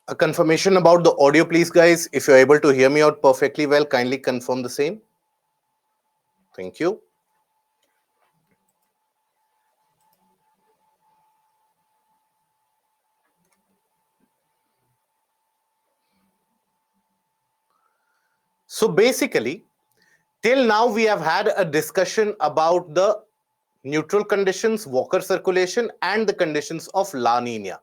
A confirmation about the audio, please, guys. If you're able to hear me out perfectly well, kindly confirm the same. Thank you. So basically, till now we have had a discussion about the neutral conditions, Walker circulation, and the conditions of La Nina,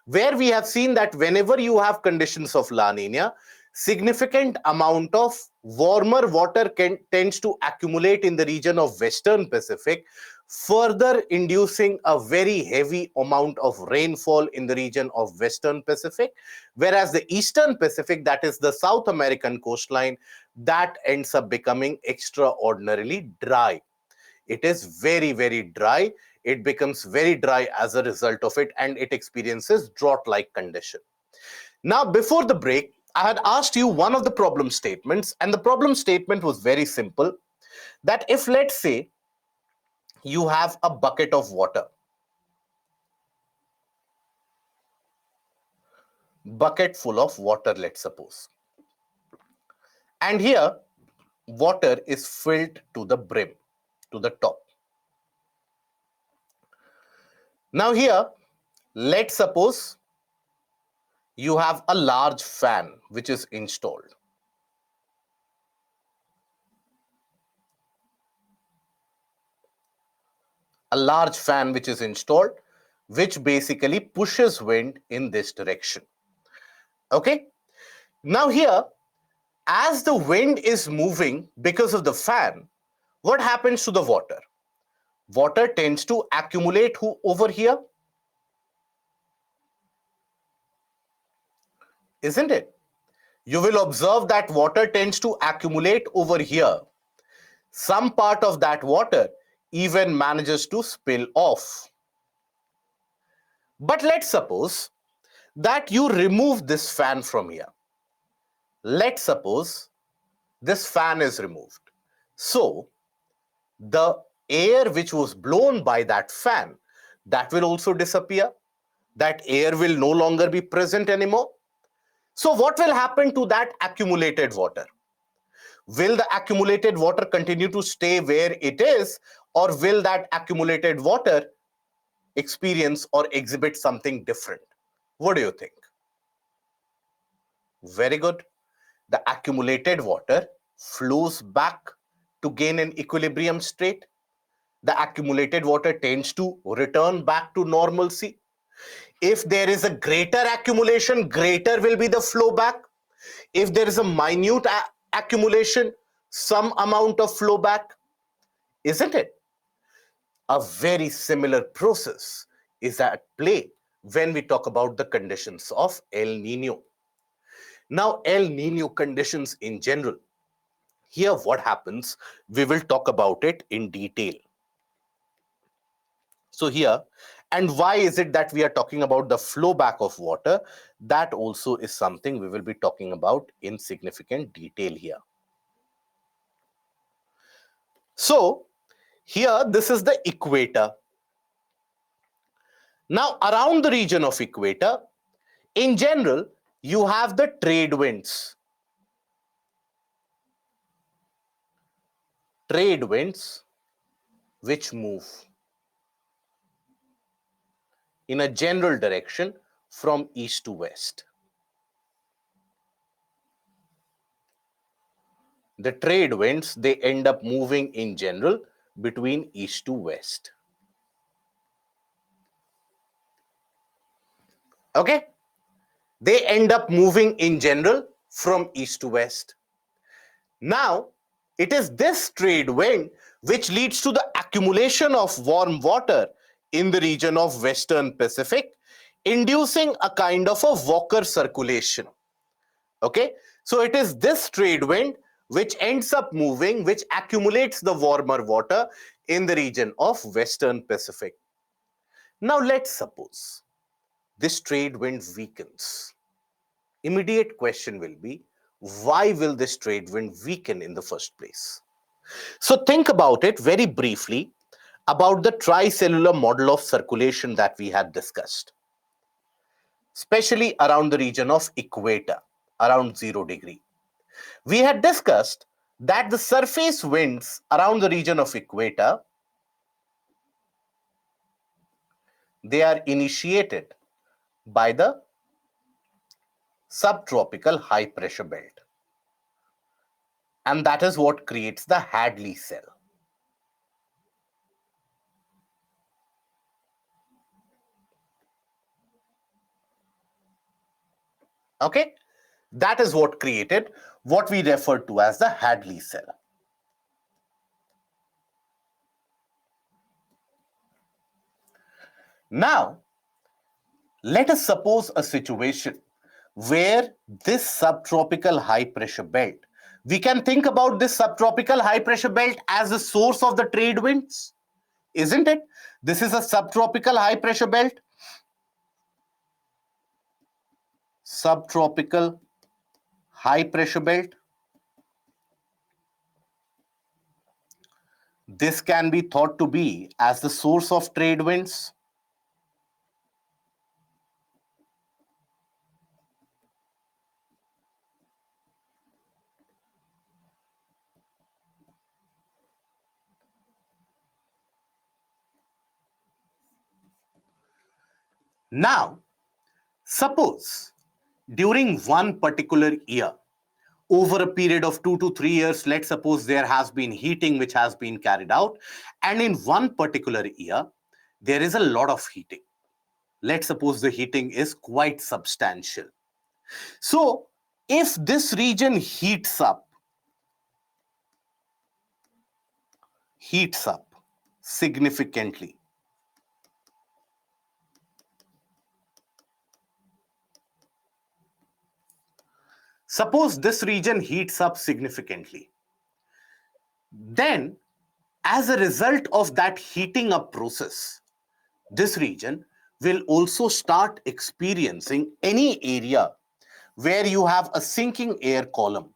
where we have seen that whenever you have conditions of La Nina, significant amount of warmer water tends to accumulate in the region of Western Pacific, further inducing a very heavy amount of rainfall in the region of Western Pacific, whereas the Eastern Pacific, that is the South American coastline, that ends up becoming extraordinarily dry. It is very, very dry. It becomes very dry as a result of it, and it experiences drought-like condition. Now, before the break, I had asked you one of the problem statements, and the problem statement was very simple, that if, let's say, you have a bucket of water, bucket full of water, let's suppose, and here water is filled to the brim, to the top. Now here, let's suppose you have a large fan which is installed. A large fan which is installed, which basically pushes wind in this direction. Okay. Now here, as the wind is moving because of the fan, what happens to the water? Water tends to accumulate over here, isn't it? You will observe that water tends to accumulate over here. Some part of that water even manages to spill off. But let's suppose that you remove this fan from here. Let's suppose this fan is removed. So the air which was blown by that fan, that will also disappear. That air will no longer be present anymore. So what will happen to that accumulated water? Will the accumulated water continue to stay where it is, or will that accumulated water experience or exhibit something different? What do you think? Very good. The accumulated water flows back to gain an equilibrium state. The accumulated water tends to return back to normalcy. If there is a greater accumulation, greater will be the flow back. If there is a minute accumulation, some amount of flow back, isn't it? A very similar process is at play when we talk about the conditions of El Nino. Now, El Nino conditions in general. Here, what happens, we will talk about it in detail. So here, and why is it that we are talking about the flow back of water? That also is something we will be talking about in significant detail here. So here, this is the equator. Now, around the region of equator, in general, you have the trade winds. Trade winds which move in a general direction from east to west. The trade winds, they end up moving in general between east to west. Okay? They end up moving in general from east to west. Now, it is this trade wind which leads to the accumulation of warm water in the region of Western Pacific, inducing a kind of a Walker circulation. Okay, so it is this trade wind which ends up moving, which accumulates the warmer water in the region of Western Pacific. Now let's suppose this trade wind weakens. Immediate question will be, why will this trade wind weaken in the first place? So think about it very briefly about the tricellular model of circulation that we had discussed. especially around the region of equator, around 0 degree. We had discussed that the surface winds around the region of equator, they are initiated by the subtropical high pressure belt. And that is what creates the Hadley cell. Okay, that is what created what we refer to as the Hadley cell. Now, let us suppose a situation where this subtropical high pressure belt, we can think about this subtropical high pressure belt as the source of the trade winds, isn't it? This is a subtropical high pressure belt. Subtropical high pressure belt. This can be thought to be as the source of trade winds. Now, suppose during one particular year, over a period of 2 to 3 years, let's suppose there has been heating which has been carried out, and in one particular year, there is a lot of heating. Let's suppose the heating is quite substantial. So, if this region heats up significantly, suppose this region heats up significantly, then as a result of that heating up process, this region will also start experiencing any area where you have a sinking air column.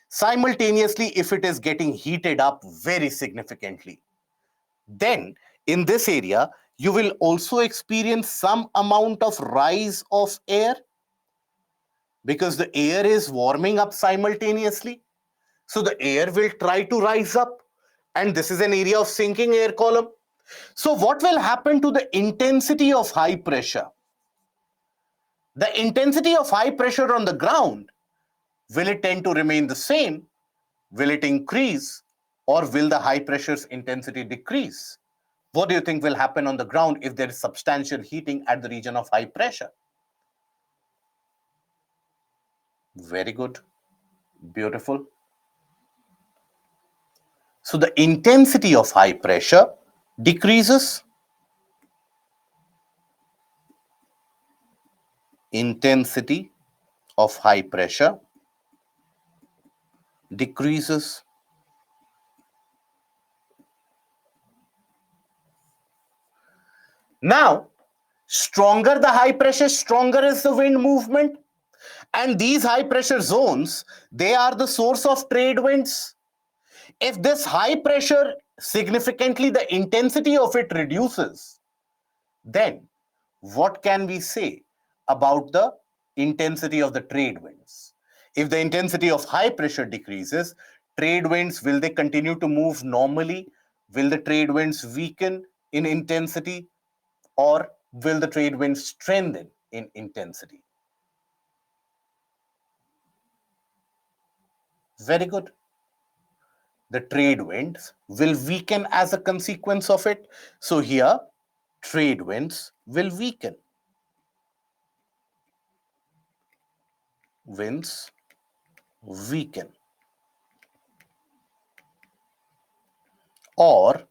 Simultaneously, if it is getting heated up very significantly, then in this area, you will also experience some amount of rise of air because the air is warming up simultaneously. So the air will try to rise up, and this is an area of sinking air column. So what will happen to the intensity of high pressure? The intensity of high pressure on the ground, will it tend to remain the same? Will it increase? Or will the high pressure's intensity decrease? What do you think will happen on the ground if there is substantial heating at the region of high pressure? Very good. Beautiful. So the intensity of high pressure decreases. Intensity of high pressure decreases. Now, stronger the high pressure, stronger is the wind movement. And these high pressure zones, they are the source of trade winds. If this high pressure significantly, the intensity of it reduces, then what can we say about the intensity of the trade winds? If the intensity of high pressure decreases, trade winds, will they continue to move normally? Will the trade winds weaken in intensity, or will the trade winds strengthen in intensity? Very good. The trade winds will weaken as a consequence of it. So here, trade winds will weaken. Winds weaken or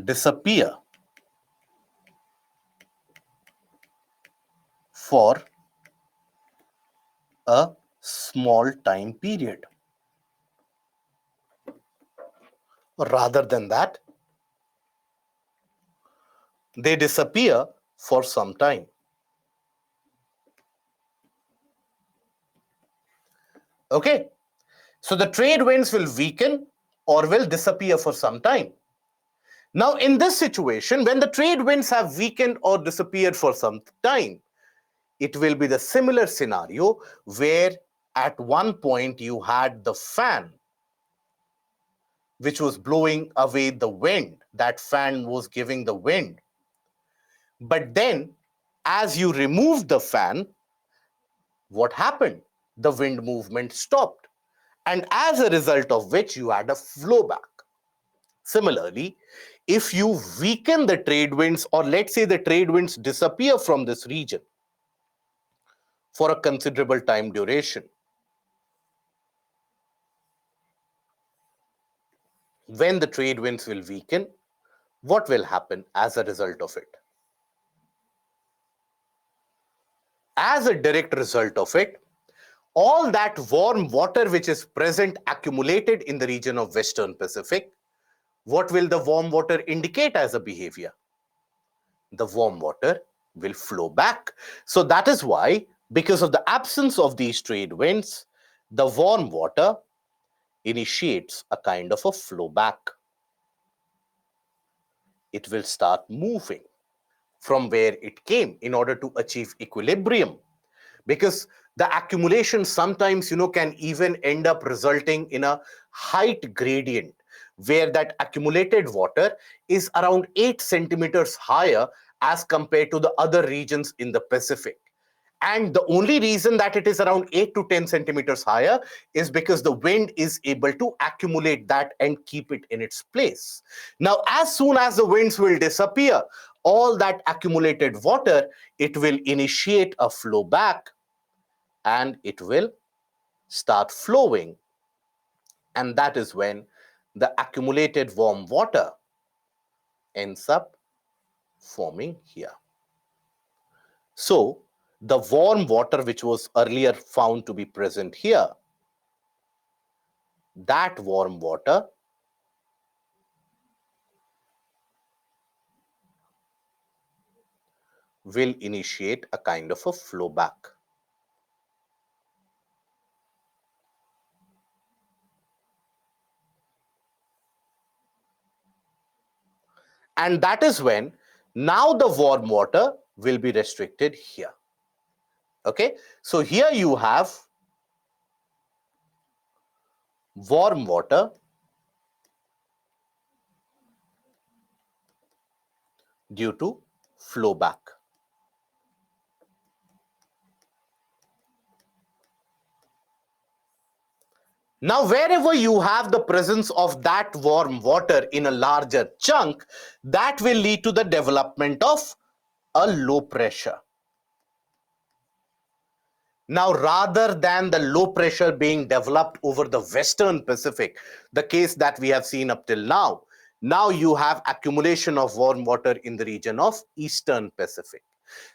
disappear for a small time period. Rather than that, they disappear for some time. Okay, so the trade winds will weaken or will disappear for some time. Now, in this situation, when the trade winds have weakened or disappeared for some time, it will be the similar scenario where at one point you had the fan which was blowing away the wind. That fan was giving the wind. But then, as you removed the fan, what happened? The wind movement stopped. And as a result of which, you had a flow back. Similarly, if you weaken the trade winds, or let's say the trade winds disappear from this region for a considerable time duration, when the trade winds will weaken, what will happen as a result of it? As a direct result of it, all that warm water which is present accumulated in the region of Western Pacific, what will the warm water indicate as a behavior? The warm water will flow back. So that is why, because of the absence of these trade winds, the warm water initiates a kind of a flow back. It will start moving from where it came in order to achieve equilibrium, because the accumulation sometimes can even end up resulting in a height gradient where that accumulated water is around 8 centimeters higher as compared to the other regions in the Pacific. And the only reason that it is around 8 to 10 centimeters higher is because the wind is able to accumulate that and keep it in its place. Now, as soon as the winds will disappear, all that accumulated water, it will initiate a flow back and it will start flowing. And that is when the accumulated warm water ends up forming here. So, the warm water which was earlier found to be present here, that warm water will initiate a kind of a flow back. And that is when now the warm water will be restricted here. Okay, so here you have warm water due to flow back. Now, wherever you have the presence of that warm water in a larger chunk, that will lead to the development of a low pressure. Now, rather than the low pressure being developed over the Western Pacific, the case that we have seen up till now, now you have accumulation of warm water in the region of Eastern Pacific.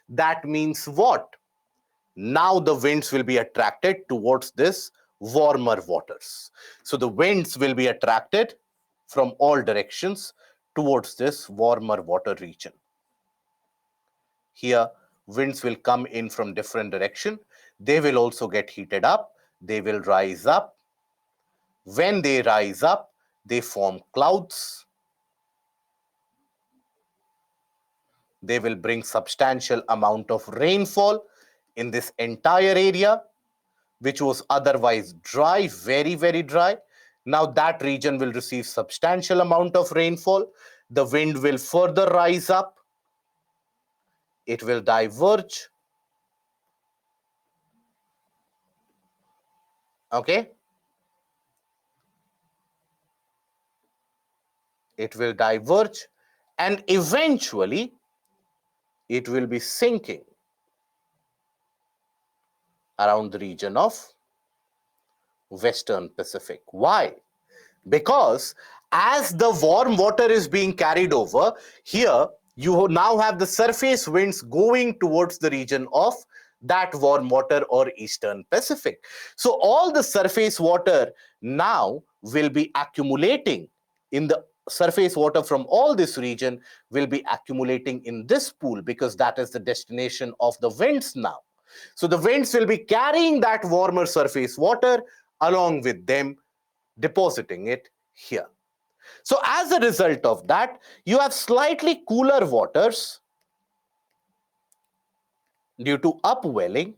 That means what? Now the winds will be attracted towards this warmer waters. So the winds will be attracted from all directions towards this warmer water region. Here, winds will come in from different direction. They will also get heated up. They will rise up. When they rise up, they form clouds. They will bring substantial amount of rainfall in this entire area, which was otherwise dry, very, very dry. Now that region will receive substantial amount of rainfall. The wind will further rise up. It will diverge. Okay. It will diverge and eventually it will be sinking around the region of Western Pacific. Why? Because as the warm water is being carried over, here you now have the surface winds going towards the region of that warm water or Eastern Pacific. So all the surface water now will be accumulating in the surface water from all this region will be accumulating in this pool because that is the destination of the winds now. So the winds will be carrying that warmer surface water along with them, depositing it here. So as a result of that, you have slightly cooler waters due to upwelling,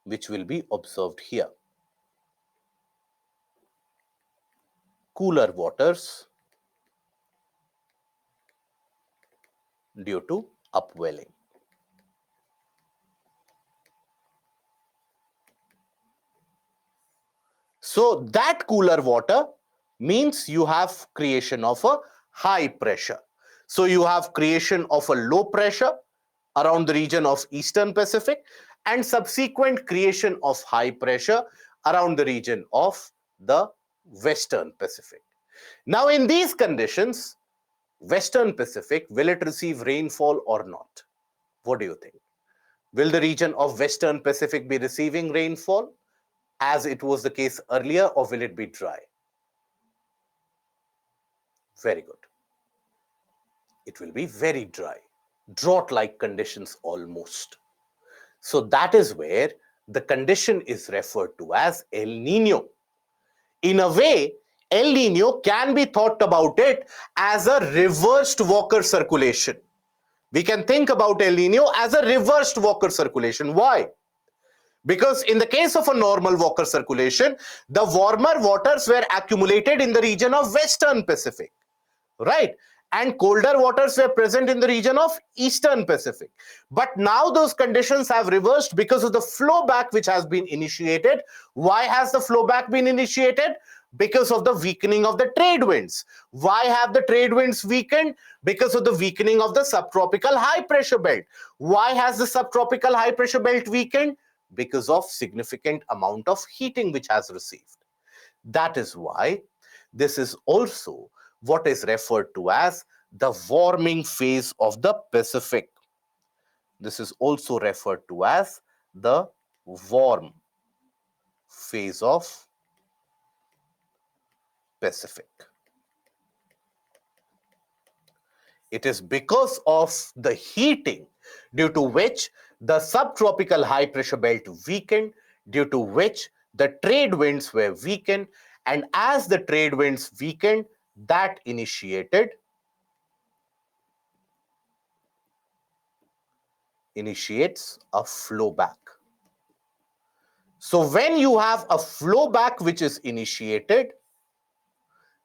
which will be observed here. Cooler waters due to upwelling. So that cooler water means you have creation of a high pressure. So you have creation of a low pressure around the region of Eastern Pacific and subsequent creation of high pressure around the region of the Western Pacific. Now in these conditions, Western Pacific, will it receive rainfall or not? What do you think? Will the region of Western Pacific be receiving rainfall as it was the case earlier, or will it be dry? Very good. It will be very dry, drought-like conditions almost. So that is where the condition is referred to as El Nino. In a way, El Nino can be thought about it as a reversed Walker circulation. We can think about El Nino as a reversed Walker circulation. Why? Because in the case of a normal Walker circulation, the warmer waters were accumulated in the region of Western Pacific, right? And colder waters were present in the region of Eastern Pacific. But now those conditions have reversed because of the flow back which has been initiated. Why has the flow back been initiated? Because of the weakening of the trade winds. Why have the trade winds weakened? Because of the weakening of the subtropical high pressure belt. Why has the subtropical high pressure belt weakened? Because of significant amount of heating which has received. That is why this is also what is referred to as the warming phase of the Pacific. This is also referred to as the warm phase of Pacific. It is because of the heating due to which the subtropical high pressure belt weakened, due to which the trade winds were weakened, and as the trade winds weakened, that initiates a flow back. So when you have a flow back which is initiated,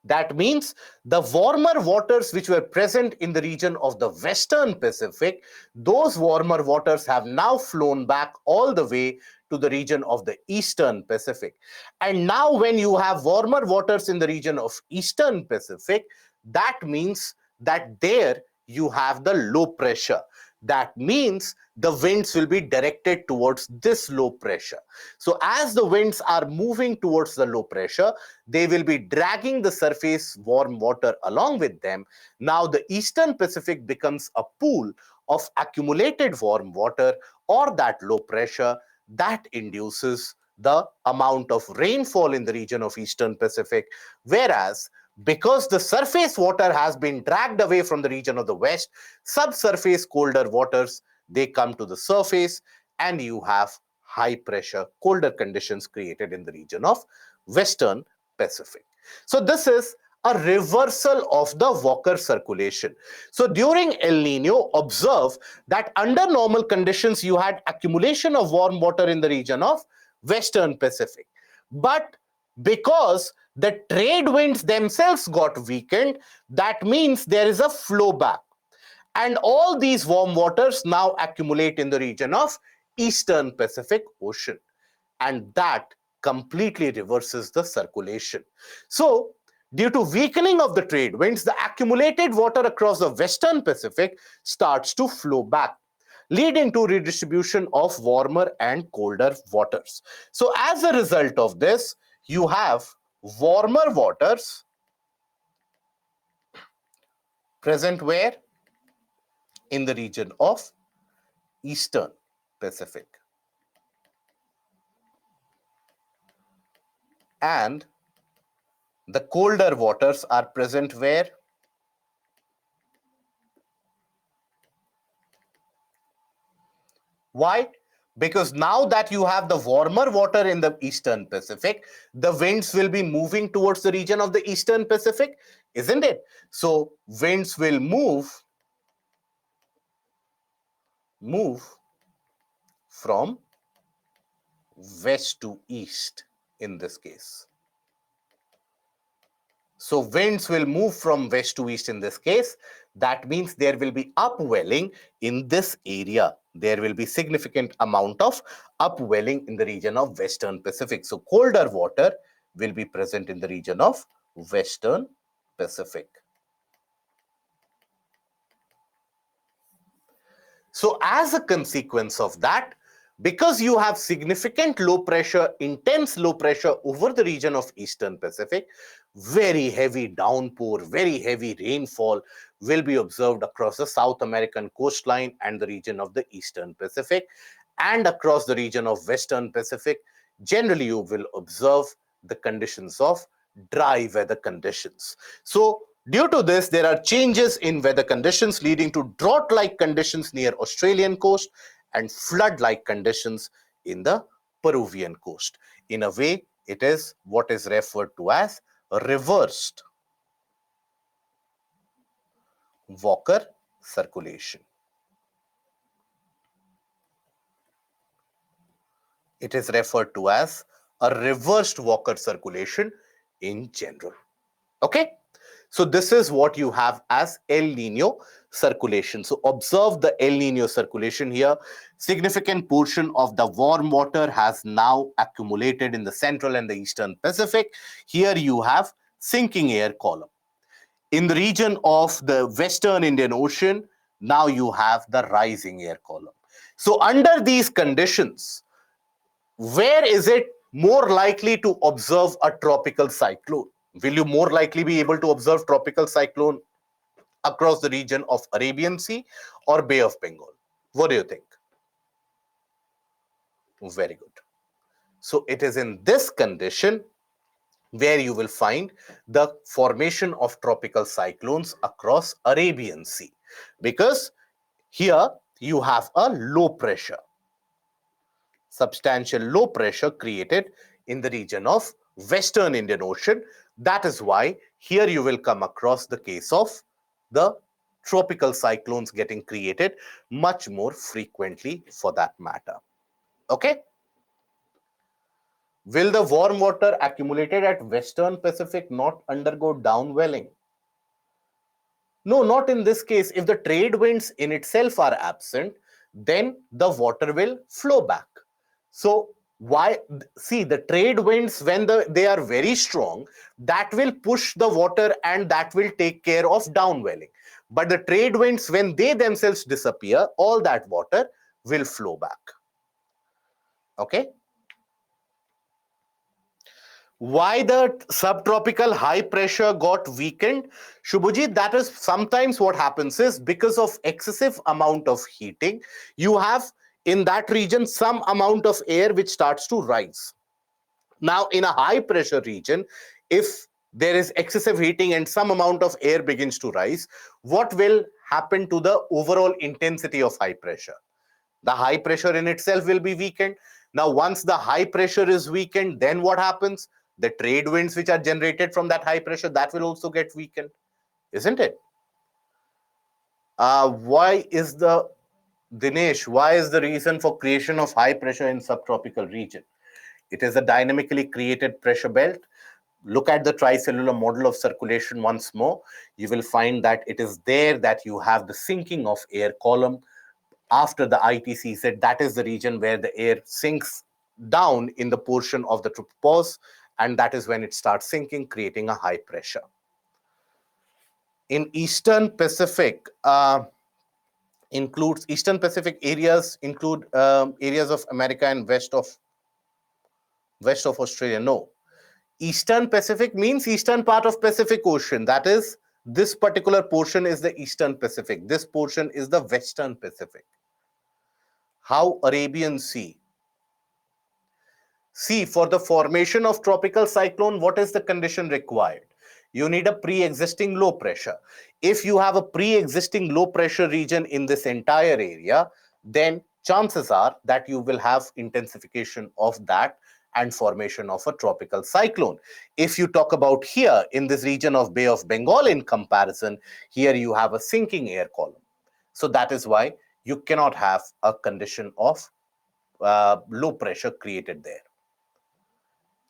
that means the warmer waters which were present in the region of the Western Pacific, those warmer waters have now flown back all the way to the region of the Eastern Pacific. And now when you have warmer waters in the region of Eastern Pacific, that means that there you have the low pressure. That means the winds will be directed towards this low pressure. So as the winds are moving towards the low pressure, they will be dragging the surface warm water along with them. Now the Eastern Pacific becomes a pool of accumulated warm water or that low pressure that induces the amount of rainfall in the region of Eastern Pacific, whereas because the surface water has been dragged away from the region of the west, subsurface colder waters, they come to the surface and you have high pressure, colder conditions created in the region of Western Pacific. So this is a reversal of the Walker circulation. So during El Nino, observe that under normal conditions, you had accumulation of warm water in the region of Western Pacific. But because the trade winds themselves got weakened, that means there is a flow back. And all these warm waters now accumulate in the region of Eastern Pacific Ocean. And that completely reverses the circulation. So, due to weakening of the trade winds, the accumulated water across the Western Pacific starts to flow back, leading to redistribution of warmer and colder waters. So, as a result of this, you have warmer waters present where? In the region of Eastern Pacific. And the colder waters are present where? Why? Because now that you have the warmer water in the Eastern Pacific, the winds will be moving towards the region of the Eastern Pacific, isn't it? So winds will move from west to east in this case. So winds will move from west to east in this case. That means there will be upwelling in this area. There will be significant amount of upwelling in the region of Western Pacific. So colder water will be present in the region of Western Pacific. So as a consequence of that, because you have significant low pressure, intense low pressure over the region of Eastern Pacific, very heavy downpour, very heavy rainfall will be observed across the South American coastline and the region of the Eastern Pacific, and across the region of Western Pacific. Generally, you will observe the conditions of dry weather conditions. So due to this, there are changes in weather conditions leading to drought-like conditions near Australian coast and flood-like conditions in the Peruvian coast. In a way, it is what is referred to as reversed Walker circulation. It is referred to as a reversed Walker circulation in general. Okay? So this is what you have as El Nino circulation. So observe the El Nino circulation here. Significant portion of the warm water has now accumulated in the central and the eastern Pacific. Here you have sinking air column. In the region of the western Indian Ocean, now you have the rising air column. So under these conditions, where is it more likely to observe a tropical cyclone? Will you more likely be able to observe tropical cyclone across the region of Arabian Sea or Bay of Bengal? What do you think? Very good. So it is in this condition where you will find the formation of tropical cyclones across Arabian Sea, because here you have a low pressure, substantial low pressure created in the region of Western Indian Ocean. That is why here you will come across the case of the tropical cyclones getting created much more frequently for that matter. Okay? Will the warm water accumulated at Western Pacific not undergo downwelling? No, not in this case. If the trade winds in itself are absent, then the water will flow back. So why, see, the trade winds, when they are very strong, that will push the water and that will take care of downwelling. But the trade winds, when they themselves disappear, all that water will flow back. Okay? Why the subtropical high pressure got weakened? Shubhajit, that is sometimes what happens is because of excessive amount of heating, you have in that region some amount of air which starts to rise. Now, in a high pressure region, if there is excessive heating and some amount of air begins to rise, what will happen to the overall intensity of high pressure? The high pressure in itself will be weakened. Now, once the high pressure is weakened, then what happens? The trade winds which are generated from that high pressure, that will also get weakened, isn't it? Why is the reason for creation of high pressure in subtropical region? It is a dynamically created pressure belt. Look at the tricellular model of circulation once more. You will find that it is there that you have the sinking of air column. After the ITCZ, that is the region where the air sinks down in the portion of the tropopause, and that is when it starts sinking, creating a high pressure. In Eastern Pacific, Eastern Pacific areas include areas of America and west of Australia. No. Eastern Pacific means eastern part of Pacific Ocean. That is, this particular portion is the Eastern Pacific. This portion is the Western Pacific. How Arabian Sea? See, for the formation of tropical cyclone, what is the condition required? You need a pre-existing low pressure. If you have a pre-existing low pressure region in this entire area, then chances are that you will have intensification of that and formation of a tropical cyclone. If you talk about here in this region of Bay of Bengal in comparison, here you have a sinking air column. So that is why you cannot have a condition of low pressure created there.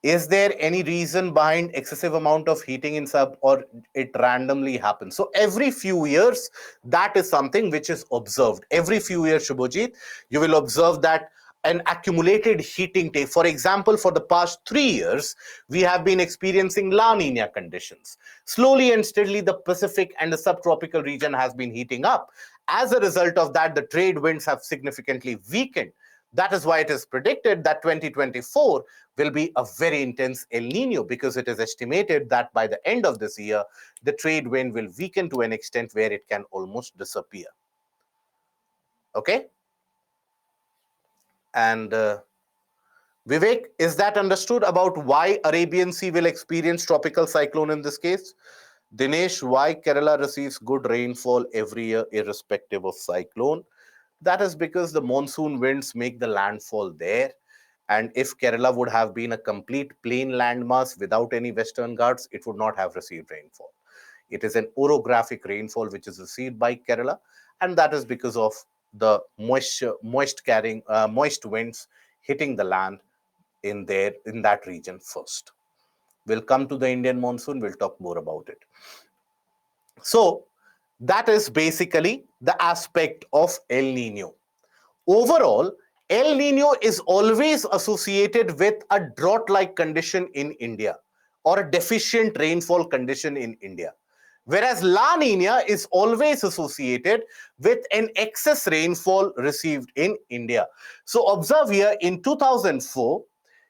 Is there any reason behind excessive amount of heating in sub, or it randomly happens? So every few years, that is something which is observed. Every few years, Shubhajit, you will observe that an accumulated heating take. For example, for the past 3 years, we have been experiencing La Nina conditions. Slowly and steadily, the Pacific and the subtropical region has been heating up. As a result of that, the trade winds have significantly weakened. That is why it is predicted that 2024 will be a very intense El Nino, because it is estimated that by the end of this year, the trade wind will weaken to an extent where it can almost disappear. Okay? And Vivek, is that understood about why Arabian Sea will experience tropical cyclone in this case? Dinesh, why Kerala receives good rainfall every year irrespective of cyclone? That is because the monsoon winds make the landfall there. And if Kerala would have been a complete plain landmass without any western Ghats, it would not have received rainfall. It is an orographic rainfall which is received by Kerala, and that is because of the moist winds hitting the land in that region first. We'll come to the Indian monsoon. We'll talk more about it. So that is basically the aspect of El Nino. Overall, El Nino is always associated with a drought-like condition in India or a deficient rainfall condition in India. Whereas La Nina is always associated with an excess rainfall received in India. So observe here, in 2004,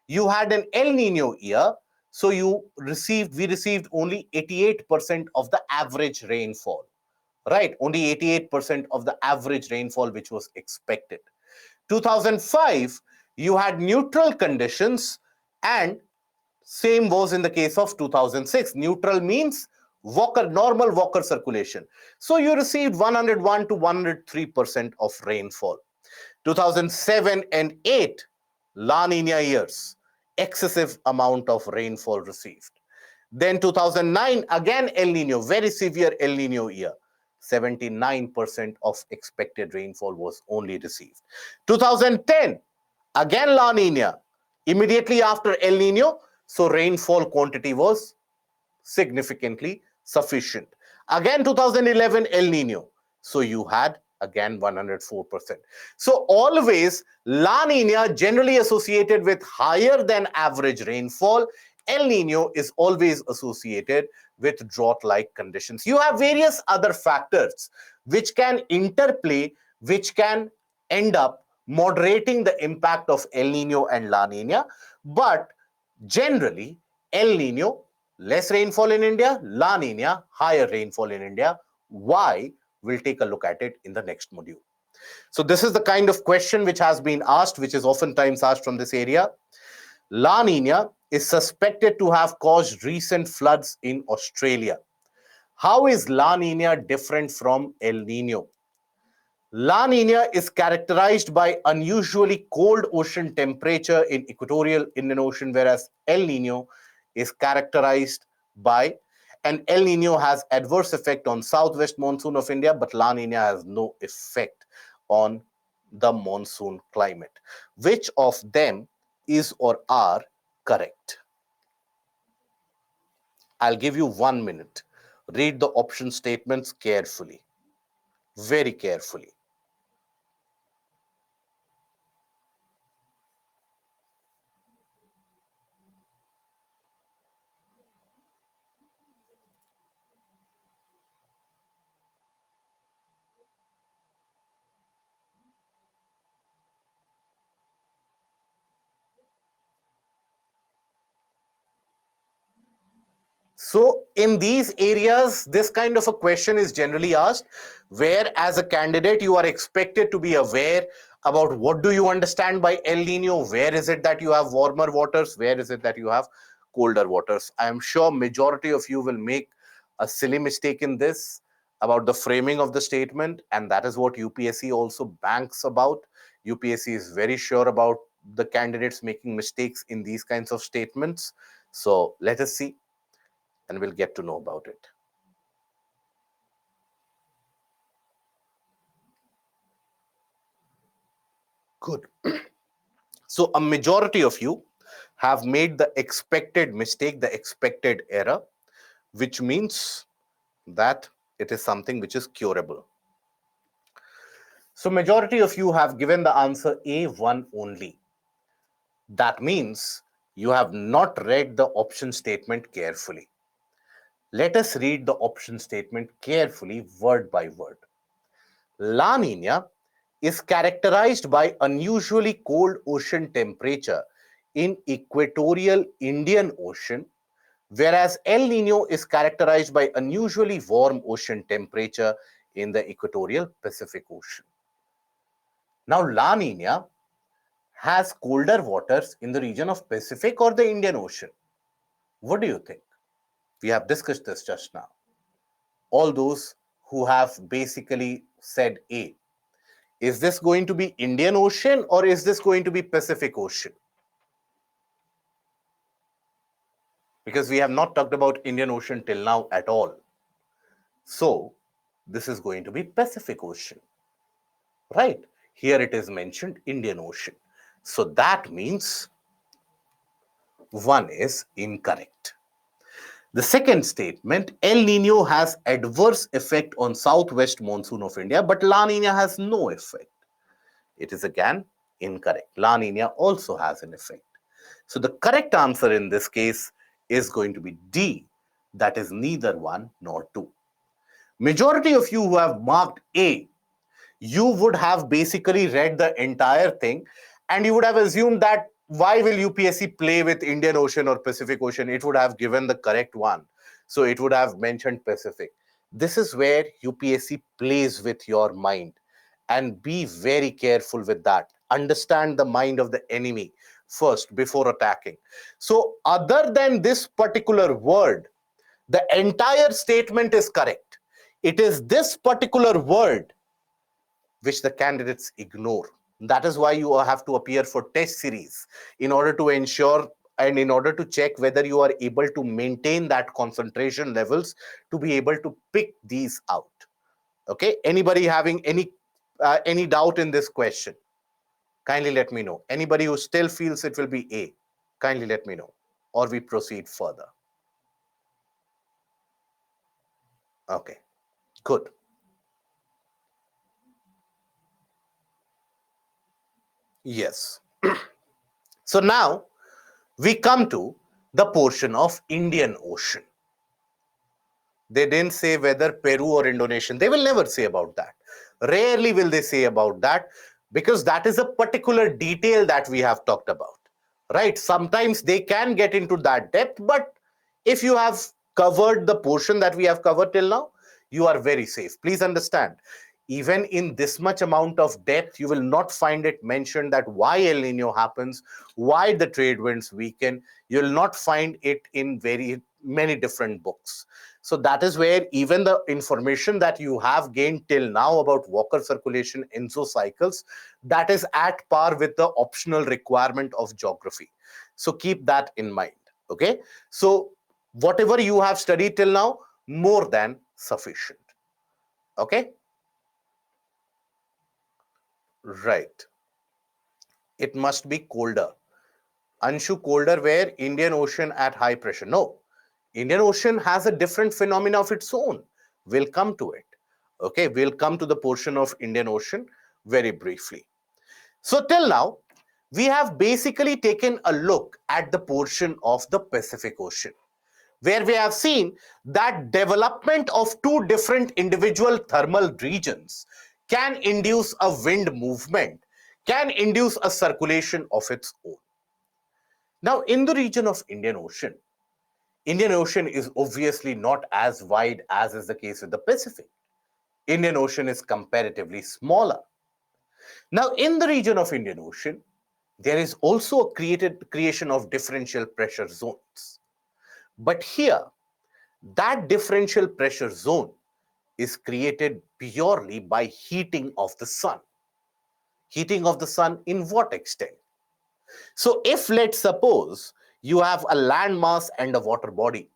you had an El Nino year. So we received only 88% of the average rainfall, right? Only 88% of the average rainfall which was expected. 2005, you had neutral conditions, and same was in the case of 2006. Neutral means normal Walker circulation. So you received 101 to 103% of rainfall. 2007 and 8, La Nina years, excessive amount of rainfall received. Then 2009, again El Nino, very severe El Nino year. 79% of expected rainfall was only received. 2010, again La Nina, immediately after El Nino, so rainfall quantity was significantly sufficient. Again, 2011 El Nino. So you had again 104%. So always La Nina generally associated with higher than average rainfall. El Nino is always associated with drought-like conditions. You have various other factors which can interplay, which can end up moderating the impact of El Nino and La Nina. But generally, El Nino, less rainfall in India, La Nina, higher rainfall in India. Why? We'll take a look at it in the next module. So this is the kind of question which has been asked, which is oftentimes asked from this area. La Nina is suspected to have caused recent floods in Australia. How is La Nina different from El Nino? La Nina is characterized by unusually cold ocean temperature in equatorial Indian Ocean, whereas El Nino is characterized by, and El Nino has adverse effect on southwest monsoon of India, but La Nina has no effect on the monsoon climate. Which of them is or are correct? I'll give you 1 minute. Read the option statements carefully, very carefully. So in these areas, this kind of a question is generally asked, where as a candidate, you are expected to be aware about what do you understand by El Nino, where is it that you have warmer waters, where is it that you have colder waters. I am sure majority of you will make a silly mistake in this about the framing of the statement, and that is what UPSC also banks about. UPSC is very sure about the candidates making mistakes in these kinds of statements. So let us see, and we'll get to know about it. Good. So a majority of you have made the expected mistake, the expected error, which means that it is something which is curable. So majority of you have given the answer A1 only. That means you have not read the option statement carefully. Let us read the option statement carefully, word by word. La Nina is characterized by unusually cold ocean temperature in equatorial Indian Ocean, whereas El Nino is characterized by unusually warm ocean temperature in the equatorial Pacific Ocean. Now, La Nina has colder waters in the region of Pacific or the Indian Ocean. What do you think? We have discussed this just now. All those who have basically said A. Is this going to be Indian Ocean or is this going to be Pacific Ocean? Because we have not talked about Indian Ocean till now at all. So, this is going to be Pacific Ocean. Right? Here it is mentioned Indian Ocean. So, that means 1 is incorrect. The second statement, El Nino has adverse effect on southwest monsoon of India, but La Nina has no effect. It is again incorrect. La Nina also has an effect. So the correct answer in this case is going to be D, that is neither 1 nor 2. Majority of you who have marked A, you would have basically read the entire thing and you would have assumed that why will UPSC play with Indian Ocean or Pacific Ocean? It would have given the correct one. So it would have mentioned Pacific. This is where UPSC plays with your mind, and be very careful with that. Understand the mind of the enemy first before attacking. So other than this particular word, the entire statement is correct. It is this particular word which the candidates ignore. That is why you have to appear for test series in order to ensure and in order to check whether you are able to maintain that concentration levels to be able to pick these out. Okay, anybody having any doubt in this question? Kindly let me know. Anybody who still feels it will be A, kindly let me know, or we proceed further. Okay, good. Yes. So now we come to the portion of Indian Ocean. They didn't say whether Peru or Indonesian. They will never say about that. Rarely will they say about that, because that is a particular detail that we have talked about. Right? Sometimes they can get into that depth, but if you have covered the portion that we have covered till now, you are very safe. Please understand, even in this much amount of depth, you will not find it mentioned that why El Nino happens, why the trade winds weaken. You will not find it in very many different books. So that is where even the information that you have gained till now about Walker circulation, ENSO cycles, that is at par with the optional requirement of geography. So keep that in mind. Okay. So whatever you have studied till now, more than sufficient. Okay. Right. It must be colder. Anshu, colder where? Indian Ocean at high pressure. No. Indian Ocean has a different phenomena of its own. We'll come to it. Okay, we'll come to the portion of Indian Ocean very briefly. So till now, we have basically taken a look at the portion of the Pacific Ocean, where we have seen that development of two different individual thermal regions can induce a wind movement, can induce a circulation of its own. Now, in the region of Indian Ocean is obviously not as wide as is the case with the Pacific. Indian Ocean is comparatively smaller. Now, in the region of Indian Ocean, there is also a creation of differential pressure zones. But here, that differential pressure zone is created purely by heating of the sun. Heating of the sun in what extent? So if, let's suppose, you have a land mass and a water body,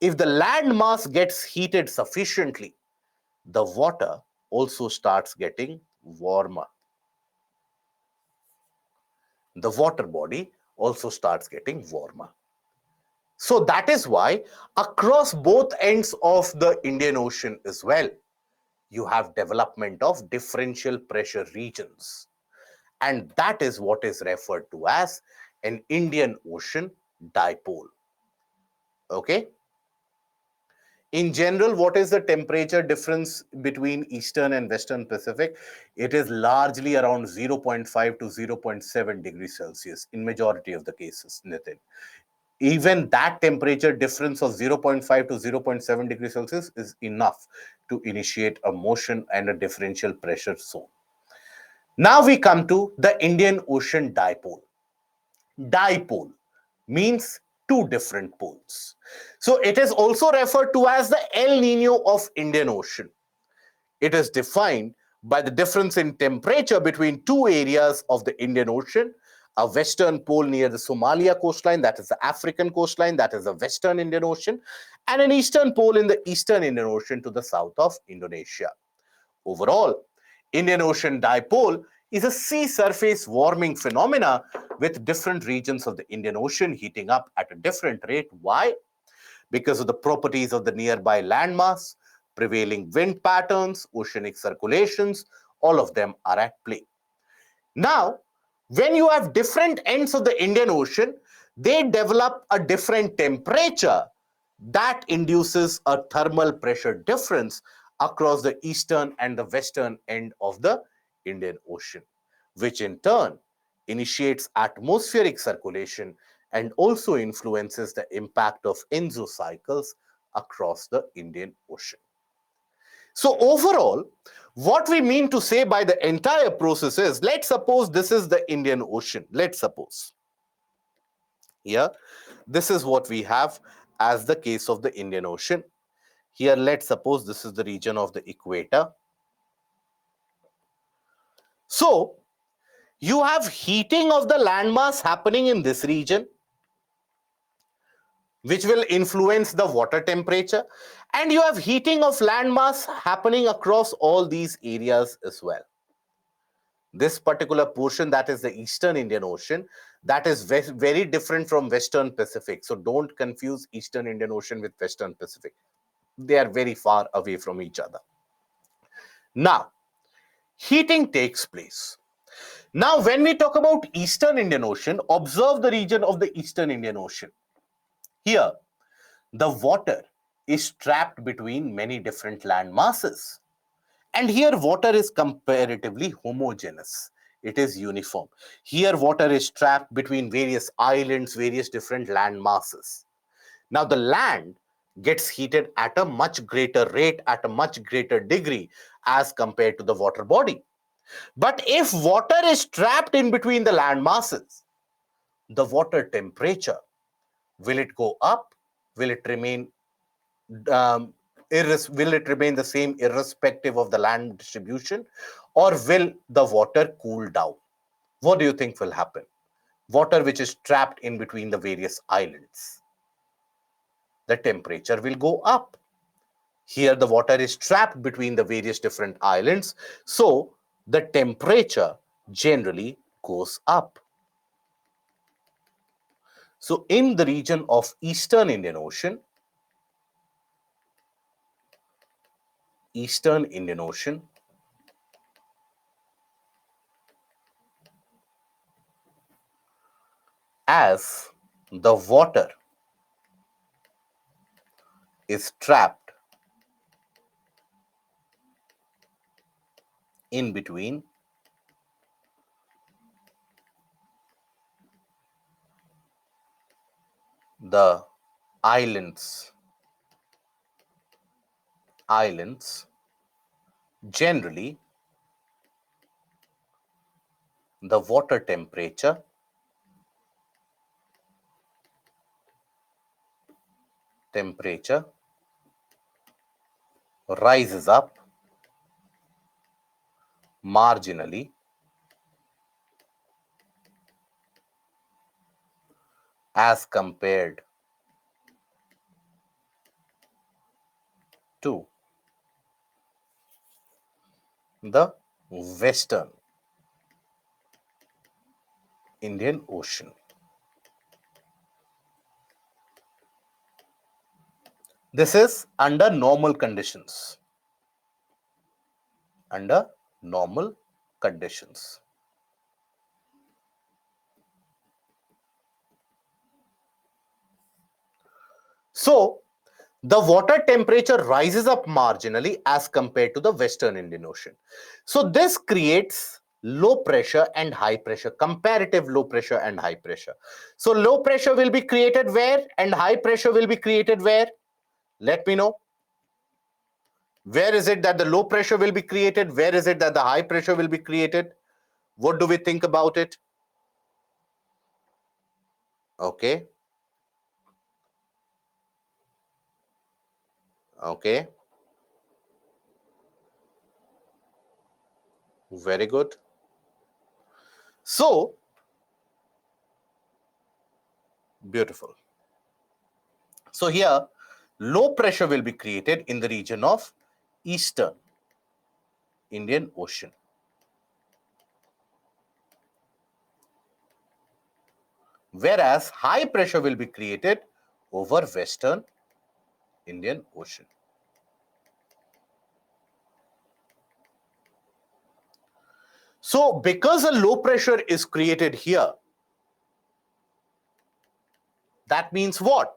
if the land mass gets heated sufficiently, the water also starts getting warmer. the water body also starts getting warmer. So that is why across both ends of the Indian Ocean as well, you have development of differential pressure regions. And that is what is referred to as an Indian Ocean dipole. Okay. In general, what is the temperature difference between Eastern and Western Pacific? It is largely around 0.5 to 0.7 degrees Celsius in majority of the cases, Nitin. Even that temperature difference of 0.5 to 0.7 degrees Celsius is enough to initiate a motion and a differential pressure zone. Now we come to the Indian Ocean dipole. Dipole means two different poles. So it is also referred to as the El Nino of Indian Ocean. It is defined by the difference in temperature between two areas of the Indian Ocean, a western pole near the Somalia coastline, that is the African coastline, that is the western Indian Ocean, and an eastern pole in the eastern Indian Ocean to the south of Indonesia. Overall, Indian Ocean dipole is a sea surface warming phenomena with different regions of the Indian Ocean heating up at a different rate. Why? Because of the properties of the nearby landmass, prevailing wind patterns, oceanic circulations, all of them are at play. Now, when you have different ends of the Indian Ocean, they develop a different temperature that induces a thermal pressure difference across the eastern and the western end of the Indian Ocean, which in turn initiates atmospheric circulation and also influences the impact of ensocycles across the Indian Ocean. So overall, what we mean to say by the entire process is, let's suppose this is the Indian Ocean. Let's suppose. Here, this is what we have as the case of the Indian Ocean. Here, let's suppose this is the region of the equator. So, you have heating of the landmass happening in this region, which will influence the water temperature, and you have heating of landmass happening across all these areas as well. This particular portion, that is the Eastern Indian Ocean, that is very different from Western Pacific. So don't confuse Eastern Indian Ocean with Western Pacific. They are very far away from each other. Now, heating takes place. Now, when we talk about Eastern Indian Ocean, observe the region of the Eastern Indian Ocean. Here, the water is trapped between many different land masses. And here water is comparatively homogeneous. It is uniform. Here water is trapped between various islands, various different land masses. Now the land gets heated at a much greater rate, at a much greater degree as compared to the water body. But if water is trapped in between the land masses, the water temperature, will it go up? Will it remain um, will it remain the same irrespective of the land distribution, or will the water cool down? What do you think will happen? Water which is trapped in between the various islands, the temperature will go up. Here the water is trapped between the various different islands, so the temperature generally goes up. So in the region of Eastern Indian Ocean, as the water is trapped in between the islands, generally the water temperature rises up marginally as compared to the western Indian Ocean. This is under normal conditions. Under normal conditions. So, the water temperature rises up marginally as compared to the Western Indian Ocean. So, this creates low pressure and high pressure, comparative low pressure and high pressure. So, low pressure will be created where and high pressure will be created where? Let me know. Where is it that the low pressure will be created? Where is it that the high pressure will be created? What do we think about it? Okay. Okay. Very good. So, beautiful. So here, low pressure will be created in the region of Eastern Indian Ocean. Whereas high pressure will be created over Western Indian Ocean. So because a low pressure is created here, that means what?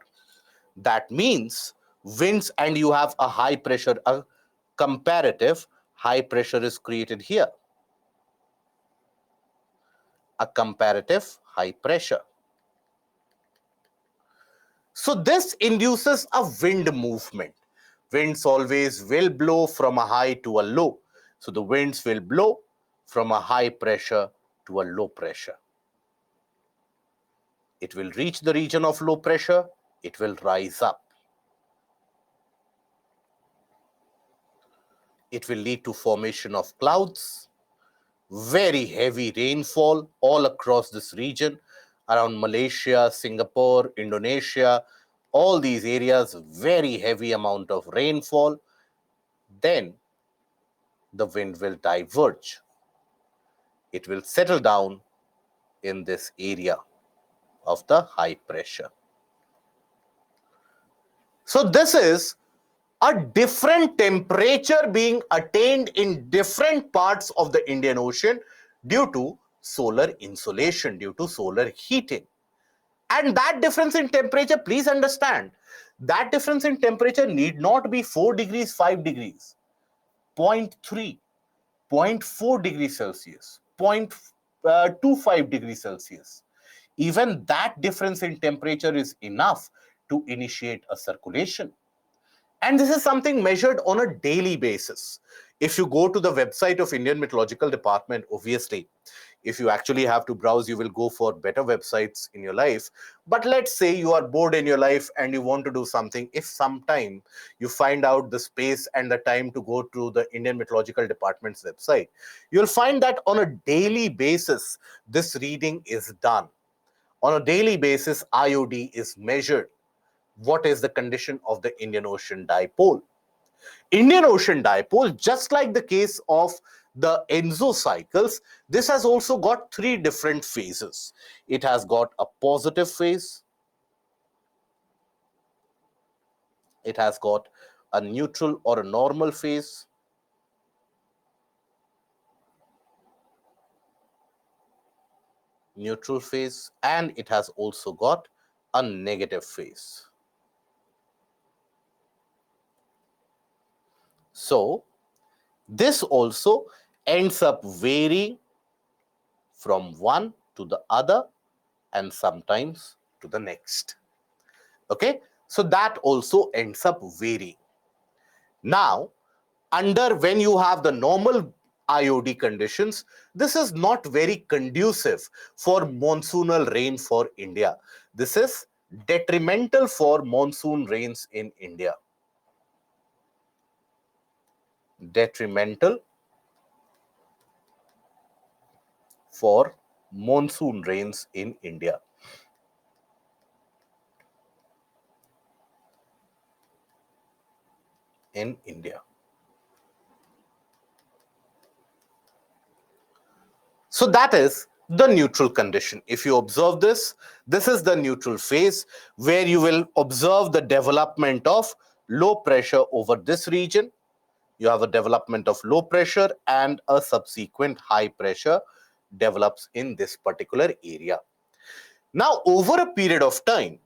That means winds, and you have a high pressure, a comparative high pressure is created here. A comparative high pressure. So this induces a wind movement. Winds always will blow from a high to a low. So the winds will blow from a high pressure to a low pressure. It will reach the region of low pressure, it will rise up. It will lead to formation of clouds, very heavy rainfall all across this region, around Malaysia, Singapore, Indonesia, all these areas, very heavy amount of rainfall. Then the wind will diverge. It will settle down in this area of the high pressure. So this is a different temperature being attained in different parts of the Indian Ocean due to solar insolation, due to solar heating. And that difference in temperature, please understand, that difference in temperature need not be 4 degrees, 5 degrees, 0.3, 0.4 degrees Celsius, 0.25 degrees Celsius. Even that difference in temperature is enough to initiate a circulation. And this is something measured on a daily basis. If you go to the website of Indian Meteorological Department, obviously, if you actually have to browse, you will go for better websites in your life. But let's say you are bored in your life and you want to do something. If sometime you find out the space and the time to go to the Indian Meteorological Department's website, you'll find that on a daily basis, this reading is done. On a daily basis, IOD is measured. What is the condition of the Indian Ocean dipole? Indian Ocean dipole, just like the case of the Enzo cycles, this has also got three different phases. It has got a positive phase, it has got a neutral or a normal phase, and it has also got a negative phase. So this also ends up varying from one to the other and sometimes to the next. Okay, so that also ends up varying. Now, under when you have the normal IOD conditions, this is not very conducive for monsoonal rain for India. This is detrimental for monsoon rains in India. Detrimental for monsoon rains in India. In India. So that is the neutral condition. If you observe this, this is the neutral phase where you will observe the development of low pressure over this region. You have a development of low pressure and a subsequent high pressure develops in this particular area. Now, over a period of time,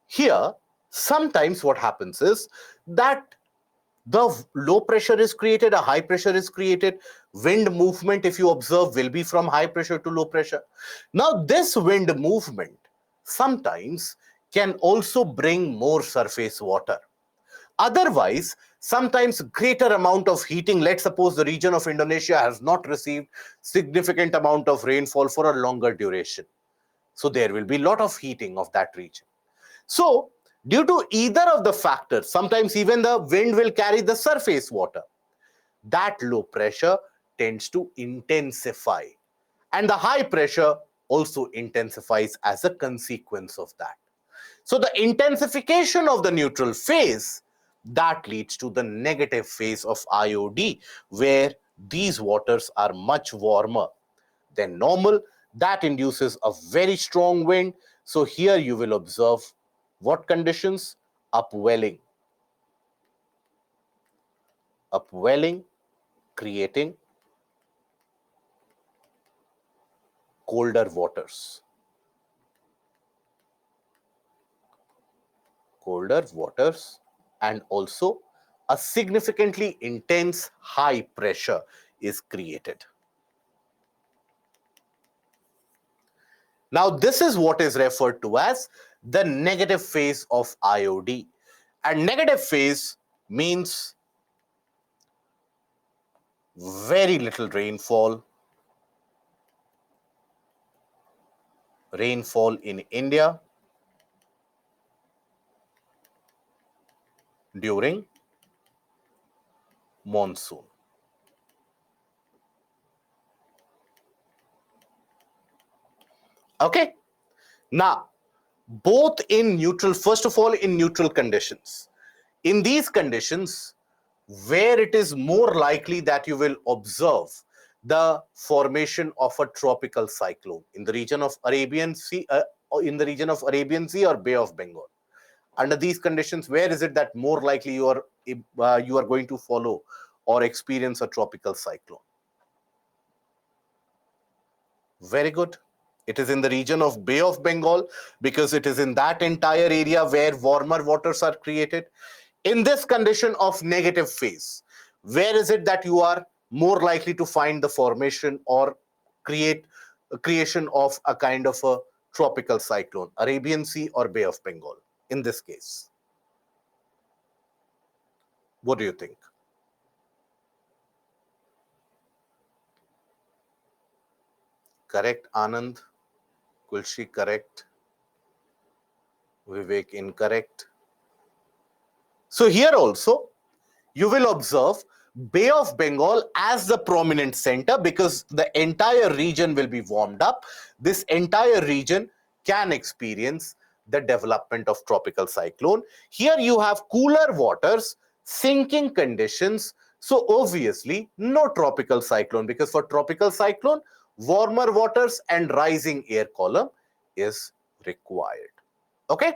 here, sometimes what happens is that the low pressure is created, a high pressure is created. Wind movement, if you observe, will be from high pressure to low pressure. Now, this wind movement sometimes can also bring more surface water. Otherwise, sometimes greater amount of heating, let's suppose the region of Indonesia has not received significant amount of rainfall for a longer duration. So there will be a lot of heating of that region. So due to either of the factors, sometimes even the wind will carry the surface water. That low pressure tends to intensify, and the high pressure also intensifies as a consequence of that. So the intensification of the neutral phase, that leads to the negative phase of IOD, where these waters are much warmer than normal. That induces a very strong wind. So here you will observe what conditions? Upwelling. Upwelling, creating colder waters. Colder waters, and also a significantly intense high pressure is created. Now, this is what is referred to as the negative phase of IOD. And negative phase means very little rainfall. Rainfall in India during monsoon. Okay. Now, both in neutral, first of all, in neutral conditions. In these conditions, where it is more likely that you will observe the formation of a tropical cyclone in the region of Arabian Sea, or in the region of Arabian Sea or Bay of Bengal. Under these conditions, where is it that more likely you are going to follow or experience a tropical cyclone? Very good. It is in the region of Bay of Bengal, because it is in that entire area where warmer waters are created. In this condition of negative phase, where is it that you are more likely to find the formation or creation of a kind of a tropical cyclone? Arabian Sea or Bay of Bengal in this case? What do you think? Correct, Anand. Kulshi, correct. Vivek, incorrect. So here also, you will observe Bay of Bengal as the prominent center, because the entire region will be warmed up. This entire region can experience the development of tropical cyclone. Here you have cooler waters, sinking conditions. So obviously no tropical cyclone, because for tropical cyclone, warmer waters and rising air column is required. Okay.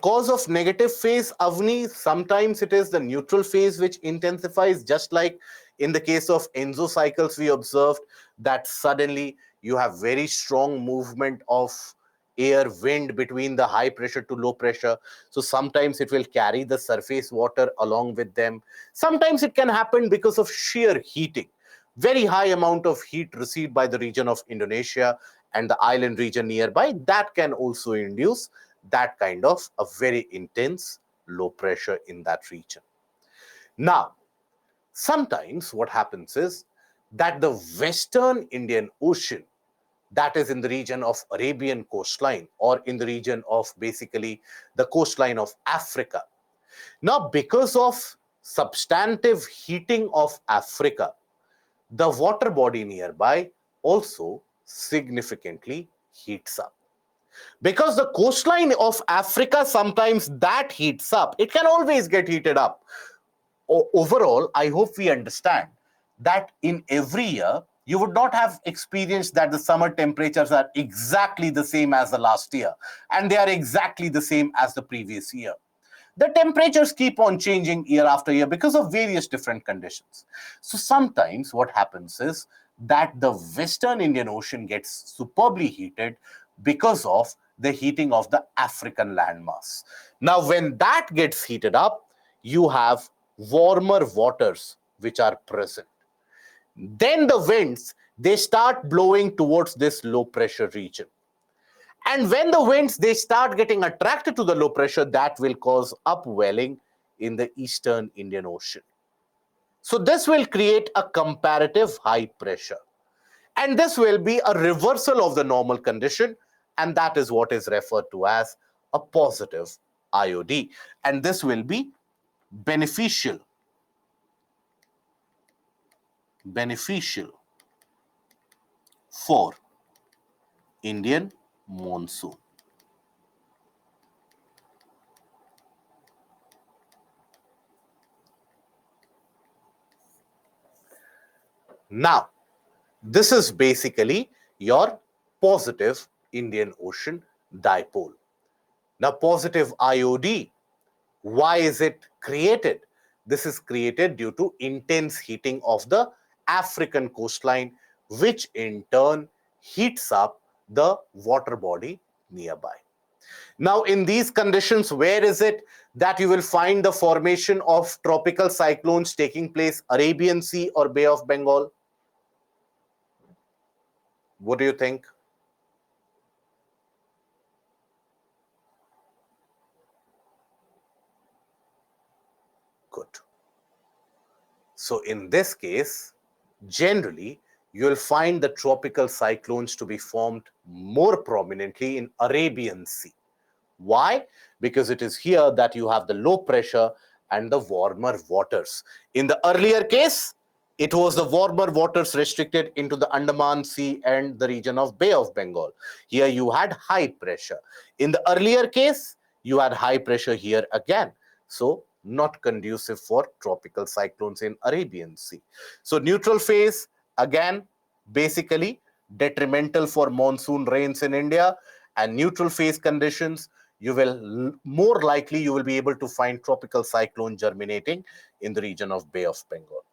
Cause of negative phase, Avni, sometimes it is the neutral phase which intensifies, just like in the case of Enzo cycles, we observed that suddenly you have very strong movement of air, wind between the high pressure to low pressure. So sometimes it will carry the surface water along with them. Sometimes it can happen because of sheer heating. Very high amount of heat received by the region of Indonesia and the island region nearby, that can also induce that kind of a very intense low pressure in that region. Now, sometimes what happens is that the Western Indian Ocean, that is in the region of Arabian coastline, or in the region of basically the coastline of Africa. Now, because of substantive heating of Africa, the water body nearby also significantly heats up. Because the coastline of Africa, sometimes that heats up. It can always get heated up. Overall, I hope we understand that in every year, you would not have experienced that the summer temperatures are exactly the same as the last year, and they are exactly the same as the previous year. The temperatures keep on changing year after year because of various different conditions. So sometimes what happens is that the Western Indian Ocean gets superbly heated because of the heating of the African landmass. Now, when that gets heated up, you have warmer waters which are present. Then the winds, they start blowing towards this low pressure region. And when the winds, they start getting attracted to the low pressure, that will cause upwelling in the Eastern Indian Ocean. So this will create a comparative high pressure. And this will be a reversal of the normal condition. And that is what is referred to as a positive IOD. And this will be beneficial for Indian monsoon. Now, this is basically your positive Indian Ocean dipole. Now, positive IOD, why is it created? This is created due to intense heating of the African coastline, which in turn heats up the water body nearby. Now, in these conditions, where is it that you will find the formation of tropical cyclones taking place? Arabian Sea or Bay of Bengal? What do you think? Good. So in this case, generally, you'll find the tropical cyclones to be formed more prominently in Arabian Sea. Why? Because it is here that you have the low pressure and the warmer waters. In the earlier case, it was the warmer waters restricted into the Andaman Sea and the region of Bay of Bengal. Here you had high pressure. In the earlier case, you had high pressure here again. So not conducive for tropical cyclones in Arabian Sea. So neutral phase, again, basically detrimental for monsoon rains in India, and neutral phase conditions, you will more likely you will be able to find tropical cyclone germinating in the region of Bay of Bengal.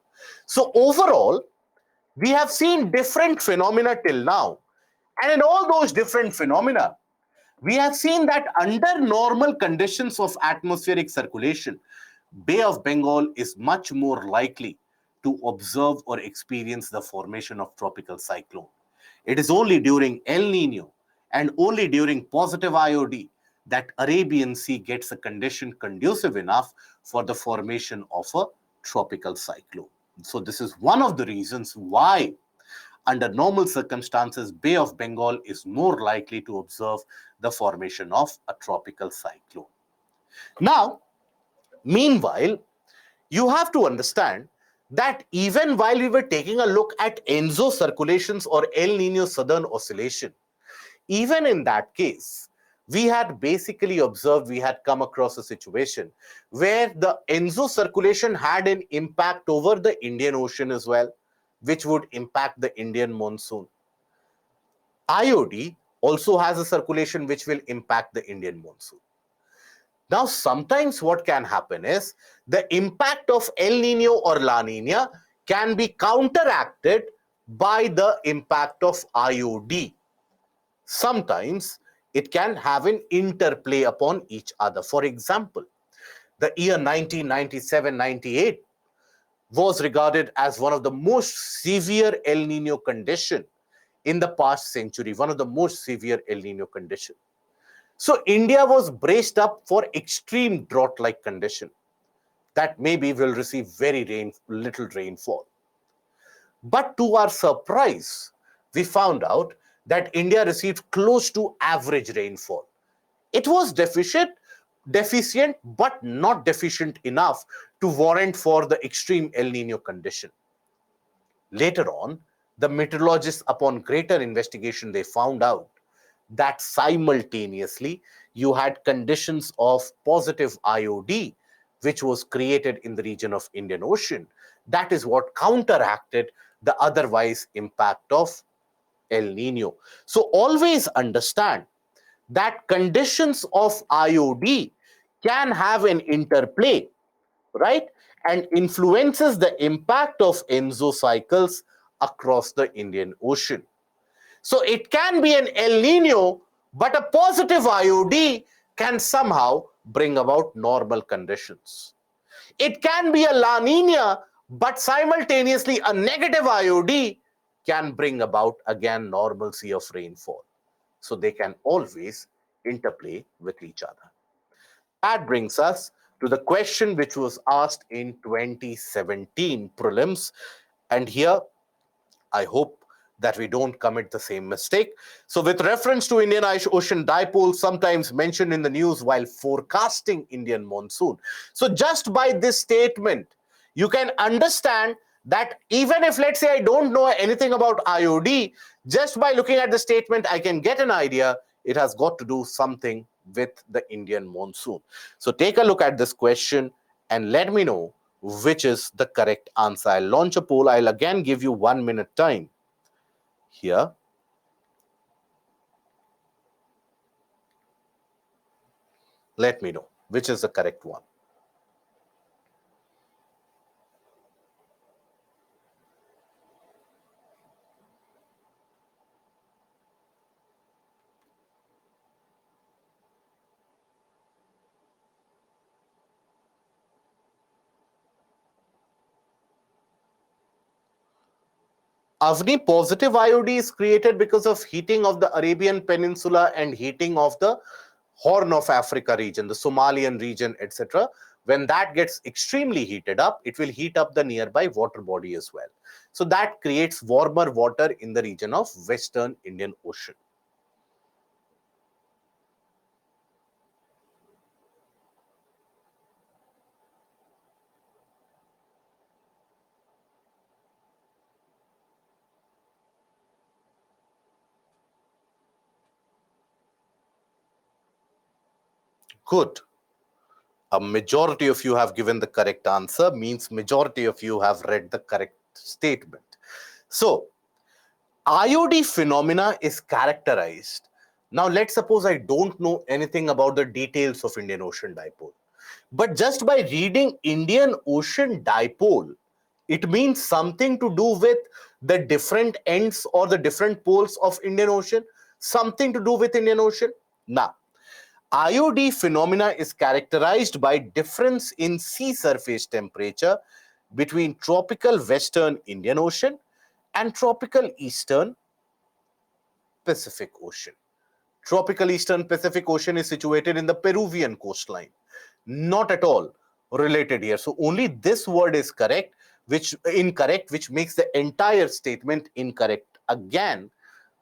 So overall, we have seen different phenomena till now. And in all those different phenomena, we have seen that under normal conditions of atmospheric circulation, Bay of Bengal is much more likely to observe or experience the formation of tropical cyclone. It is only during El Nino and only during positive IOD that Arabian Sea gets a condition conducive enough for the formation of a tropical cyclone. So this is one of the reasons why under normal circumstances, Bay of Bengal is more likely to observe the formation of a tropical cyclone. Now, meanwhile, you have to understand that even while we were taking a look at ENSO circulations or El Nino Southern Oscillation, even in that case, we had basically observed, we had come across a situation where the ENSO circulation had an impact over the Indian Ocean as well, which would impact the Indian monsoon. IOD also has a circulation which will impact the Indian monsoon. Now, sometimes what can happen is the impact of El Nino or La Nina can be counteracted by the impact of IOD. Sometimes it can have an interplay upon each other. For example, the year 1997-98 was regarded as one of the most severe El Nino condition in the past century, one of the most severe El Nino condition. So India was braced up for extreme drought-like condition that maybe will receive very little rainfall. But to our surprise, we found out that India received close to average rainfall. It was deficient, but not deficient enough to warrant for the extreme El Nino condition. Later on, the meteorologists, upon greater investigation, they found out that simultaneously you had conditions of positive IOD, which was created in the region of Indian Ocean. That is what counteracted the otherwise impact of El Nino. So always understand that conditions of IOD can have an interplay, right? And influences the impact of Enso cycles across the Indian Ocean. So it can be an El Nino, but a positive IOD can somehow bring about normal conditions. It can be a La Nina, but simultaneously a negative IOD can bring about again normalcy of rainfall. So they can always interplay with each other. That brings us to the question which was asked in 2017 prelims. And here I hope that we don't commit the same mistake. So, with reference to Indian Ocean dipole, sometimes mentioned in the news while forecasting Indian monsoon. So, just by this statement, you can understand that even if, let's say, I don't know anything about IOD, just by looking at the statement, I can get an idea it has got to do something with the Indian monsoon. So, take a look at this question and let me know which is the correct answer. I'll launch a poll. I'll again give you 1 minute time here. Let me know which is the correct one. Avni, positive IOD is created because of heating of the Arabian Peninsula and heating of the Horn of Africa region, the Somalian region, etc. When that gets extremely heated up, it will heat up the nearby water body as well. So that creates warmer water in the region of Western Indian Ocean. Good. A majority of you have given the correct answer, means majority of you have read the correct statement. So, IOD phenomena is characterized. Now, let's suppose I don't know anything about the details of Indian Ocean dipole. But just by reading Indian Ocean dipole, it means something to do with the different ends or the different poles of Indian Ocean, something to do with Indian Ocean. Now, IOD phenomena is characterized by difference in sea surface temperature between tropical western Indian Ocean and tropical eastern Pacific Ocean. Tropical eastern Pacific Ocean is situated in the Peruvian coastline. Not at all related here. So only this word is correct, which incorrect, which makes the entire statement incorrect. Again,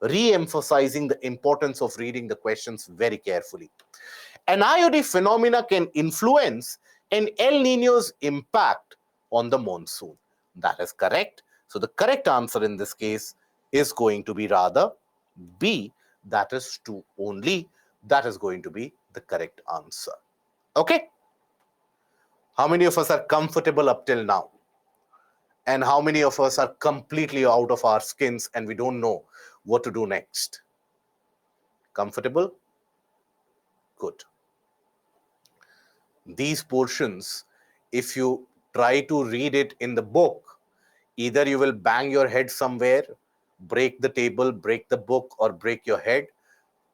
re-emphasizing the importance of reading the questions very carefully. An IOD phenomena can influence an El Nino's impact on the monsoon. That is correct. So the correct answer in this case is going to be rather B, that is 2 only. That is going to be the correct answer. Okay? How many of us are comfortable up till now? And how many of us are completely out of our skins and we don't know what to do next? Comfortable? Good. These portions, if you try to read it in the book, either you will bang your head somewhere, break the table, break the book, or break your head,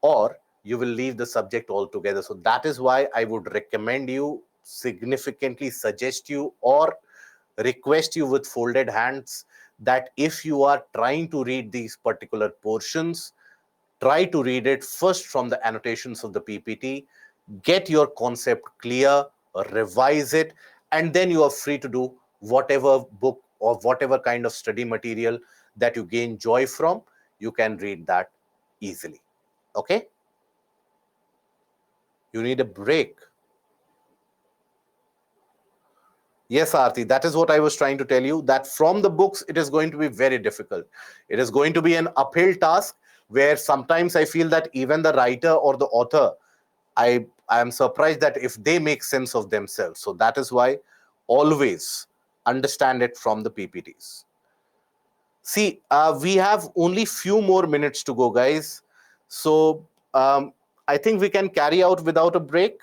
or you will leave the subject altogether. So that is why I would recommend you, significantly suggest you, or request you with folded hands that if you are trying to read these particular portions, try to read it first from the annotations of the PPT, get your concept clear, revise it, and then you are free to do whatever book or whatever kind of study material that you gain joy from, you can read that easily. Okay? You need a break. Yes, Aarti, that is what I was trying to tell you, that from the books, it is going to be very difficult. It is going to be an uphill task where sometimes I feel that even the writer or the author, I am surprised that if they make sense of themselves. So that is why always understand it from the PPTs. See, we have only few more minutes to go, guys. So I think we can carry out without a break.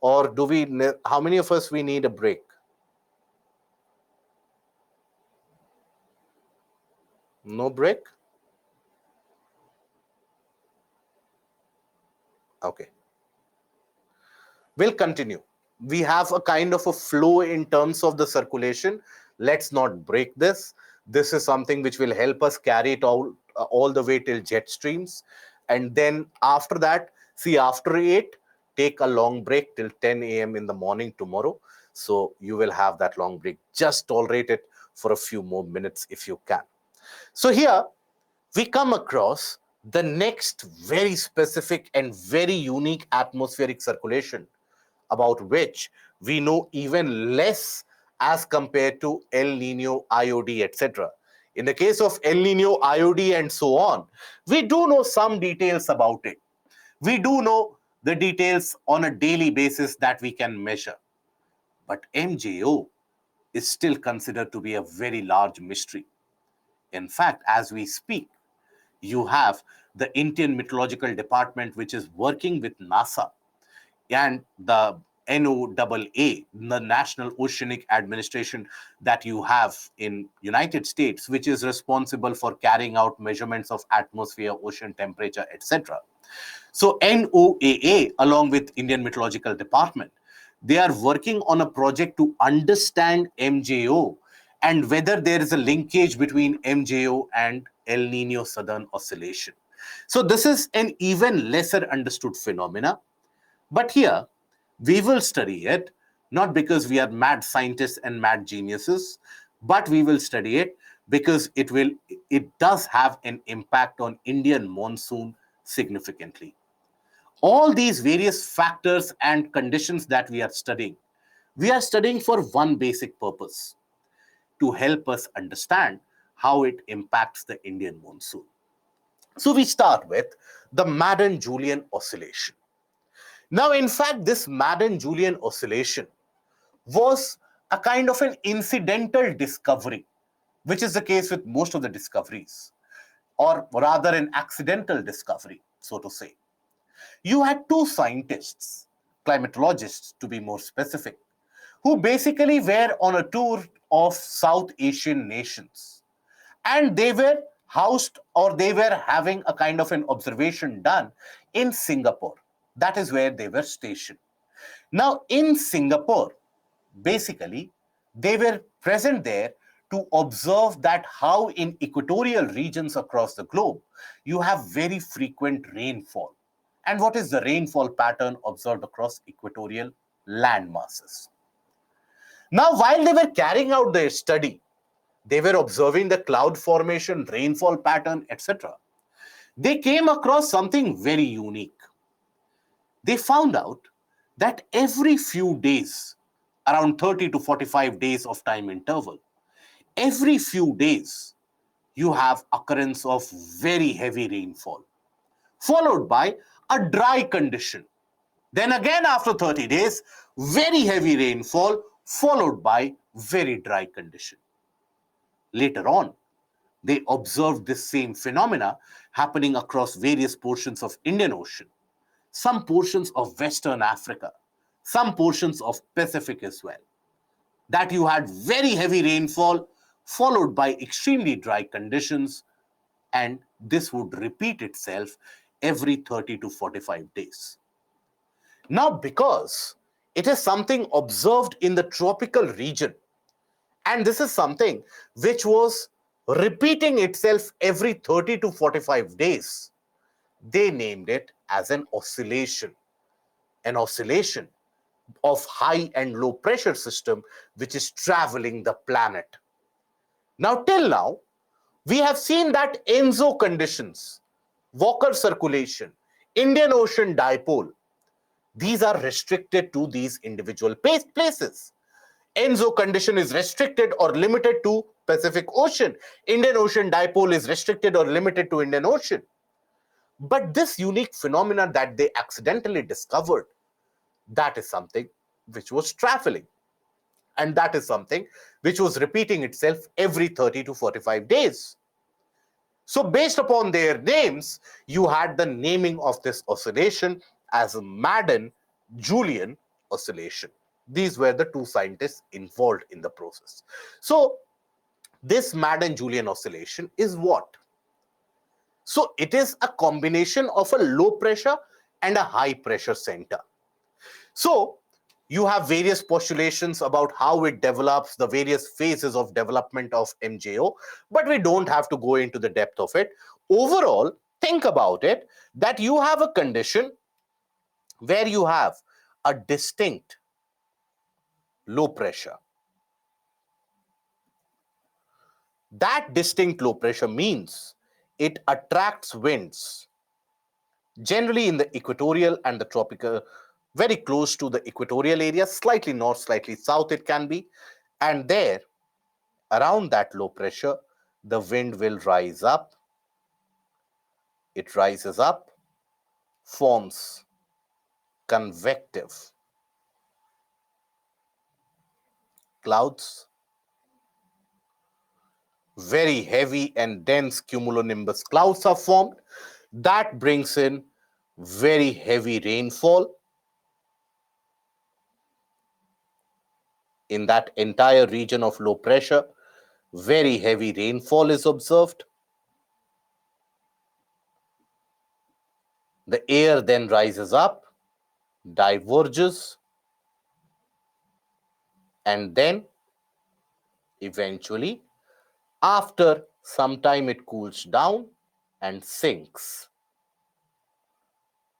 Or do we, how many of us we need a break? No break? Okay. We'll continue. We have a kind of a flow in terms of the circulation. Let's not break this. This is something which will help us carry it all the way till jet streams. And then after that, see, after 8, take a long break till 10 a.m. in the morning tomorrow. So you will have that long break. Just tolerate it for a few more minutes if you can. So here we come across the next very specific and very unique atmospheric circulation about which we know even less as compared to El Nino, IOD, etc. In the case of El Nino, IOD, and so on, we do know some details about it. We do know the details on a daily basis that we can measure. But MJO is still considered to be a very large mystery. In fact, as we speak, you have the Indian Meteorological Department, which is working with NASA and the NOAA, the National Oceanic Administration that you have in United States, which is responsible for carrying out measurements of atmosphere, ocean temperature, etc. So NOAA, along with Indian Meteorological Department, they are working on a project to understand MJO and whether there is a linkage between MJO and El Nino Southern Oscillation. So this is an even lesser understood phenomena. But here, we will study it not because we are mad scientists and mad geniuses, but we will study it because it does have an impact on Indian monsoon significantly. All these various factors and conditions that we are studying for one basic purpose: to help us understand how it impacts the Indian monsoon. So we start with the Madden-Julian oscillation. Now, in fact, this Madden-Julian oscillation was a kind of an incidental discovery, which is the case with most of the discoveries, or rather an accidental discovery, so to say. You had two scientists, climatologists to be more specific, who basically were on a tour of South Asian nations. And they were housed, or they were having a kind of an observation done in Singapore. That is where they were stationed. Now, in Singapore, basically, they were present there to observe that how in equatorial regions across the globe, you have very frequent rainfall. And what is the rainfall pattern observed across equatorial land masses? Now, while they were carrying out their study, they were observing the cloud formation, rainfall pattern, etc. They came across something very unique. They found out that every few days, around 30 to 45 days of time interval, every few days, you have occurrence of very heavy rainfall, followed by a dry condition. Then again, after 30 days, very heavy rainfall, followed by very dry condition. Later on, they observed this same phenomena happening across various portions of Indian Ocean, some portions of Western Africa, some portions of Pacific as well. That you had very heavy rainfall followed by extremely dry conditions, and this would repeat itself every 30 to 45 days. Now, because it is something observed in the tropical region, and this is something which was repeating itself every 30 to 45 days, they named it as an oscillation of high and low pressure system which is traveling the planet. Now, till now, we have seen that ENSO conditions, Walker circulation, Indian Ocean dipole, these are restricted to these individual places. ENSO condition is restricted or limited to Pacific Ocean. Indian Ocean dipole is restricted or limited to Indian Ocean. But this unique phenomenon that they accidentally discovered, that is something which was traveling. And that is something which was repeating itself every 30 to 45 days. So based upon their names, you had the naming of this oscillation as a Madden-Julian oscillation. These were the two scientists involved in the process. So this Madden-Julian oscillation is what? So it is a combination of a low pressure and a high pressure center. So you have various postulations about how it develops, the various phases of development of MJO, but we don't have to go into the depth of it. Overall, think about it that you have a condition where you have a distinct low pressure. That distinct low pressure means it attracts winds, generally in the equatorial and the tropical, very close to the equatorial area, slightly north, slightly south it can be. And there, around that low pressure, the wind will rise up. It rises up, forms convective clouds, very heavy and dense cumulonimbus clouds are formed. That brings in very heavy rainfall in that entire region of low pressure. Very heavy rainfall is observed. The air then rises up, diverges, and then eventually, after some time, it cools down and sinks,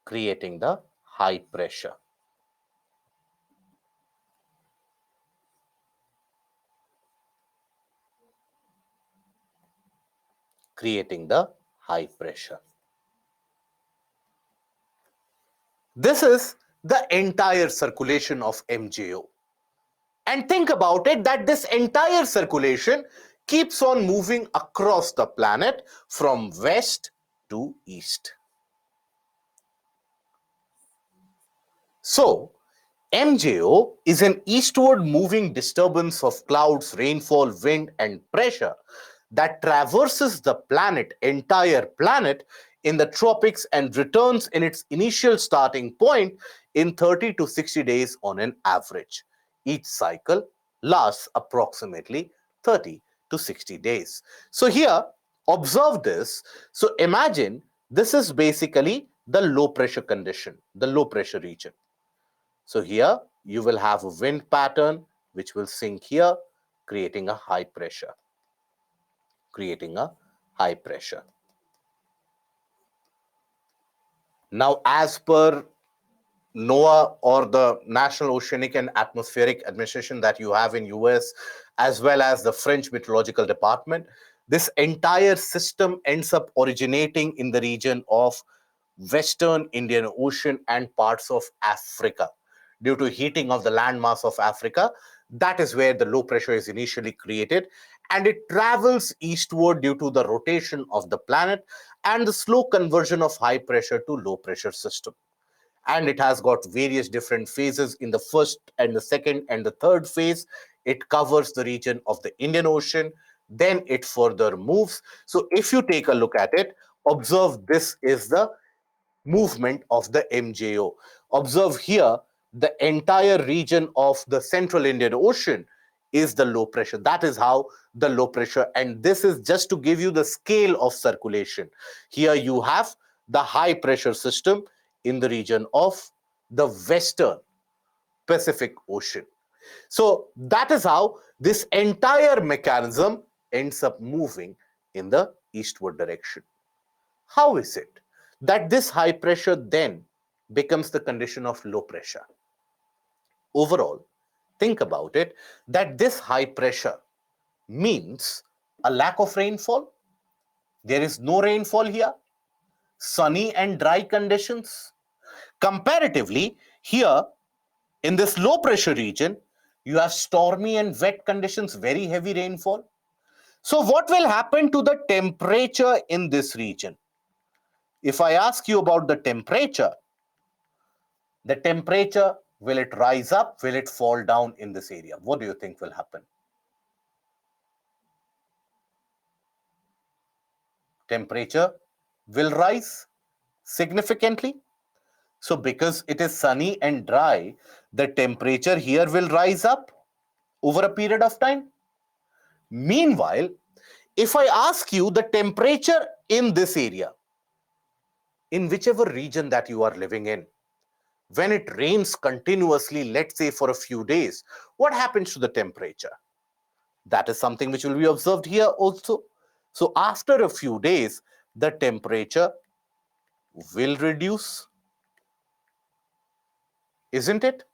creating the high pressure. Creating the high pressure. This is the entire circulation of MJO. And think about it that this entire circulation keeps on moving across the planet from west to east. So, MJO is an eastward moving disturbance of clouds, rainfall, wind, and pressure that traverses the entire planet in the tropics and returns in its initial starting point in 30 to 60 days on an average. Each cycle lasts approximately 30 to 60 days. So here, observe this. So imagine this is basically the low pressure condition, the low pressure region. So here you will have a wind pattern which will sink here, creating a high pressure. Creating a high pressure. Now, as per NOAA, or the National Oceanic and Atmospheric Administration that you have in US, as well as the French Meteorological Department, this entire system ends up originating in the region of Western Indian Ocean and parts of Africa. Due to heating of the landmass of Africa, that is where the low pressure is initially created, and it travels eastward due to the rotation of the planet and the slow conversion of high pressure to low pressure system. And it has got various different phases. In the first and the second and the third phase, it covers the region of the Indian Ocean, then it further moves. So if you take a look at it, observe this is the movement of the MJO. Observe here, the entire region of the central Indian Ocean is the low pressure. That is how the low pressure, and this is just to give you the scale of circulation. Here you have the high pressure system in the region of the Western Pacific Ocean. So that is how this entire mechanism ends up moving in the eastward direction. How is it that this high pressure then becomes the condition of low pressure? Overall, think about it that this high pressure means a lack of rainfall. There is no rainfall here, sunny and dry conditions. Comparatively, here in this low pressure region, you have stormy and wet conditions, very heavy rainfall. So, what will happen to the temperature in this region? If I ask you about the temperature Will it rise up? Will it fall down in this area? What do you think will happen? Temperature will rise significantly. So because it is sunny and dry, the temperature here will rise up over a period of time. Meanwhile, if I ask you the temperature in this area, in whichever region that you are living in, when it rains continuously, let's say for a few days, what happens to the temperature? That is something which will be observed here also. So after a few days, the temperature will reduce, isn't it?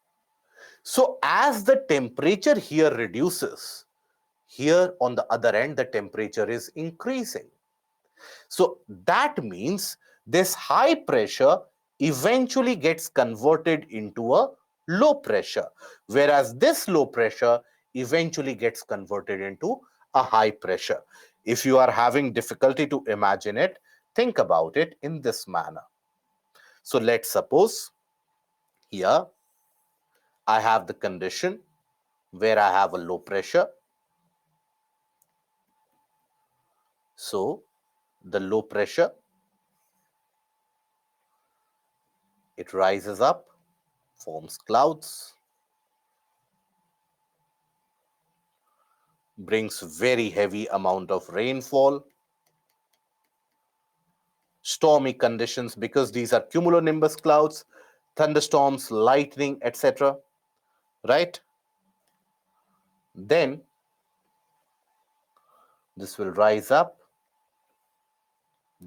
So as the temperature here reduces, here on the other end, the temperature is increasing. So that means this high pressure eventually gets converted into a low pressure, whereas this low pressure eventually gets converted into a high pressure. If you are having difficulty to imagine it, think about it in this manner. So let's suppose here I have the condition where I have a low pressure. So the low pressure, it rises up, forms clouds, brings very heavy amount of rainfall, stormy conditions because these are cumulonimbus clouds, thunderstorms, lightning, etc. Right? Then this will rise up,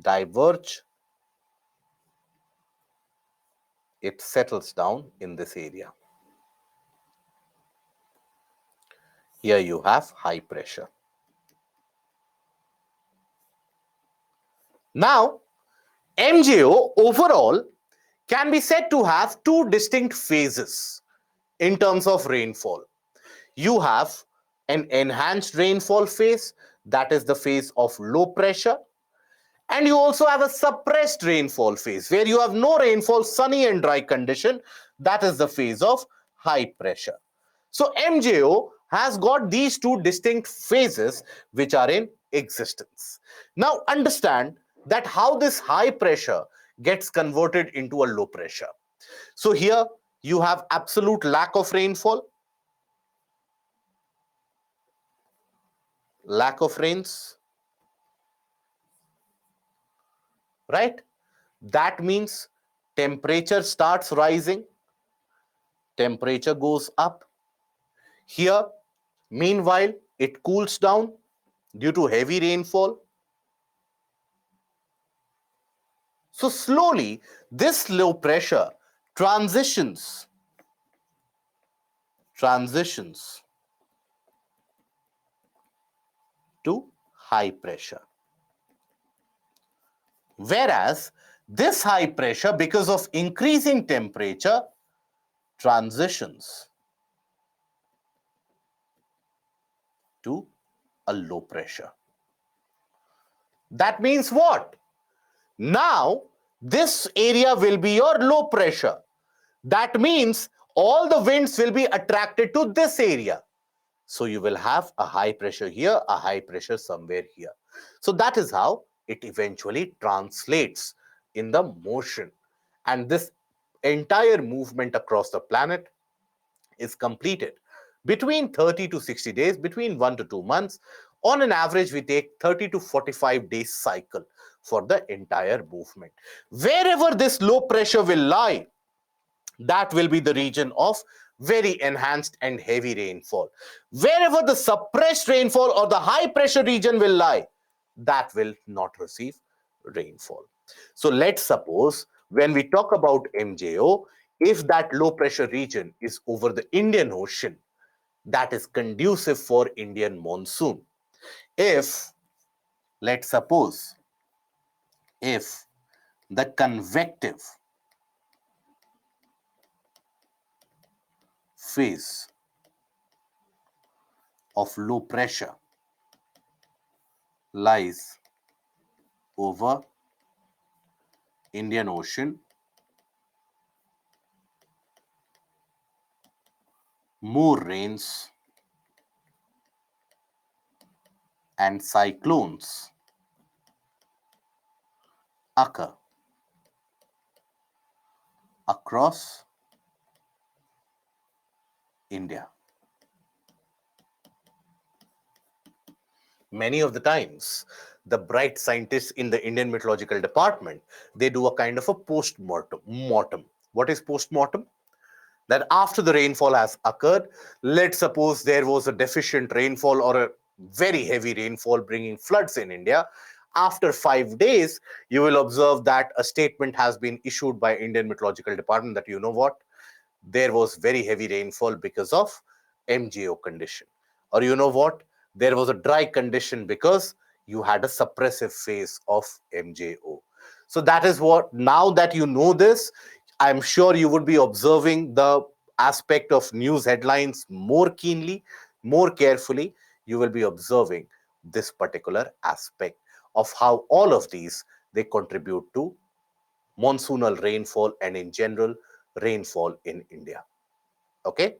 diverge, it settles down in this area. Here you have high pressure. Now, MJO overall can be said to have two distinct phases in terms of rainfall. You have an enhanced rainfall phase, that is the phase of low pressure, and you also have a suppressed rainfall phase where you have no rainfall, sunny and dry condition, that is the phase of high pressure. So MJO has got these two distinct phases which are in existence. Now understand that how this high pressure gets converted into a low pressure. So here you have absolute lack of rainfall, lack of rains, right? That means temperature starts rising, temperature goes up. Here, meanwhile, it cools down due to heavy rainfall. So slowly, this low pressure transitions to high pressure. Whereas this high pressure, because of increasing temperature, transitions to a low pressure. That means what? Now, this area will be your low pressure. That means all the winds will be attracted to this area. So you will have a high pressure here, a high pressure somewhere here. So that is how it eventually translates in the motion. And this entire movement across the planet is completed between 30 to 60 days, between 1 to 2 months. On an average, we take 30 to 45 days cycle for the entire movement. Wherever this low pressure will lie, that will be the region of very enhanced and heavy rainfall. Wherever the suppressed rainfall or the high pressure region will lie, that will not receive rainfall. So let's suppose when we talk about MJO, if that low pressure region is over the Indian Ocean, that is conducive for Indian monsoon. If, let's suppose, if the convective phase of low pressure lies over Indian Ocean, more rains and cyclones occur across India. Many of the times, the bright scientists in the Indian Meteorological Department, they do a kind of a post-mortem. What is post-mortem? That after the rainfall has occurred, let's suppose there was a deficient rainfall or a very heavy rainfall bringing floods in India. After 5 days, you will observe that a statement has been issued by Indian Meteorological Department that, you know what, there was very heavy rainfall because of MJO condition. Or you know what, there was a dry condition because you had a suppressive phase of MJO. So that is what, now that you know this, I'm sure you would be observing the aspect of news headlines more keenly, more carefully. You will be observing this particular aspect of how all of these, they contribute to monsoonal rainfall and in general rainfall in India. Okay.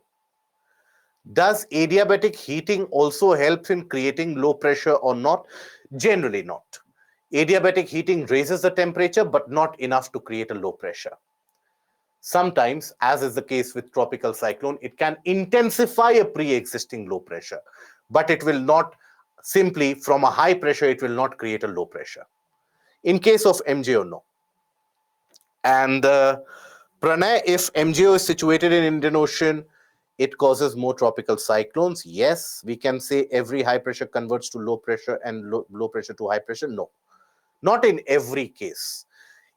Does adiabatic heating also help in creating low pressure or not? Generally not. Adiabatic heating raises the temperature but not enough to create a low pressure. Sometimes, as is the case with tropical cyclone, it can intensify a pre-existing low pressure, but it will not simply from a high pressure, it will not create a low pressure. In case of MJO, no. And Pranay, if MJO is situated in Indian Ocean, it causes more tropical cyclones. Yes, we can say every high pressure converts to low pressure and low pressure to high pressure. No, not in every case.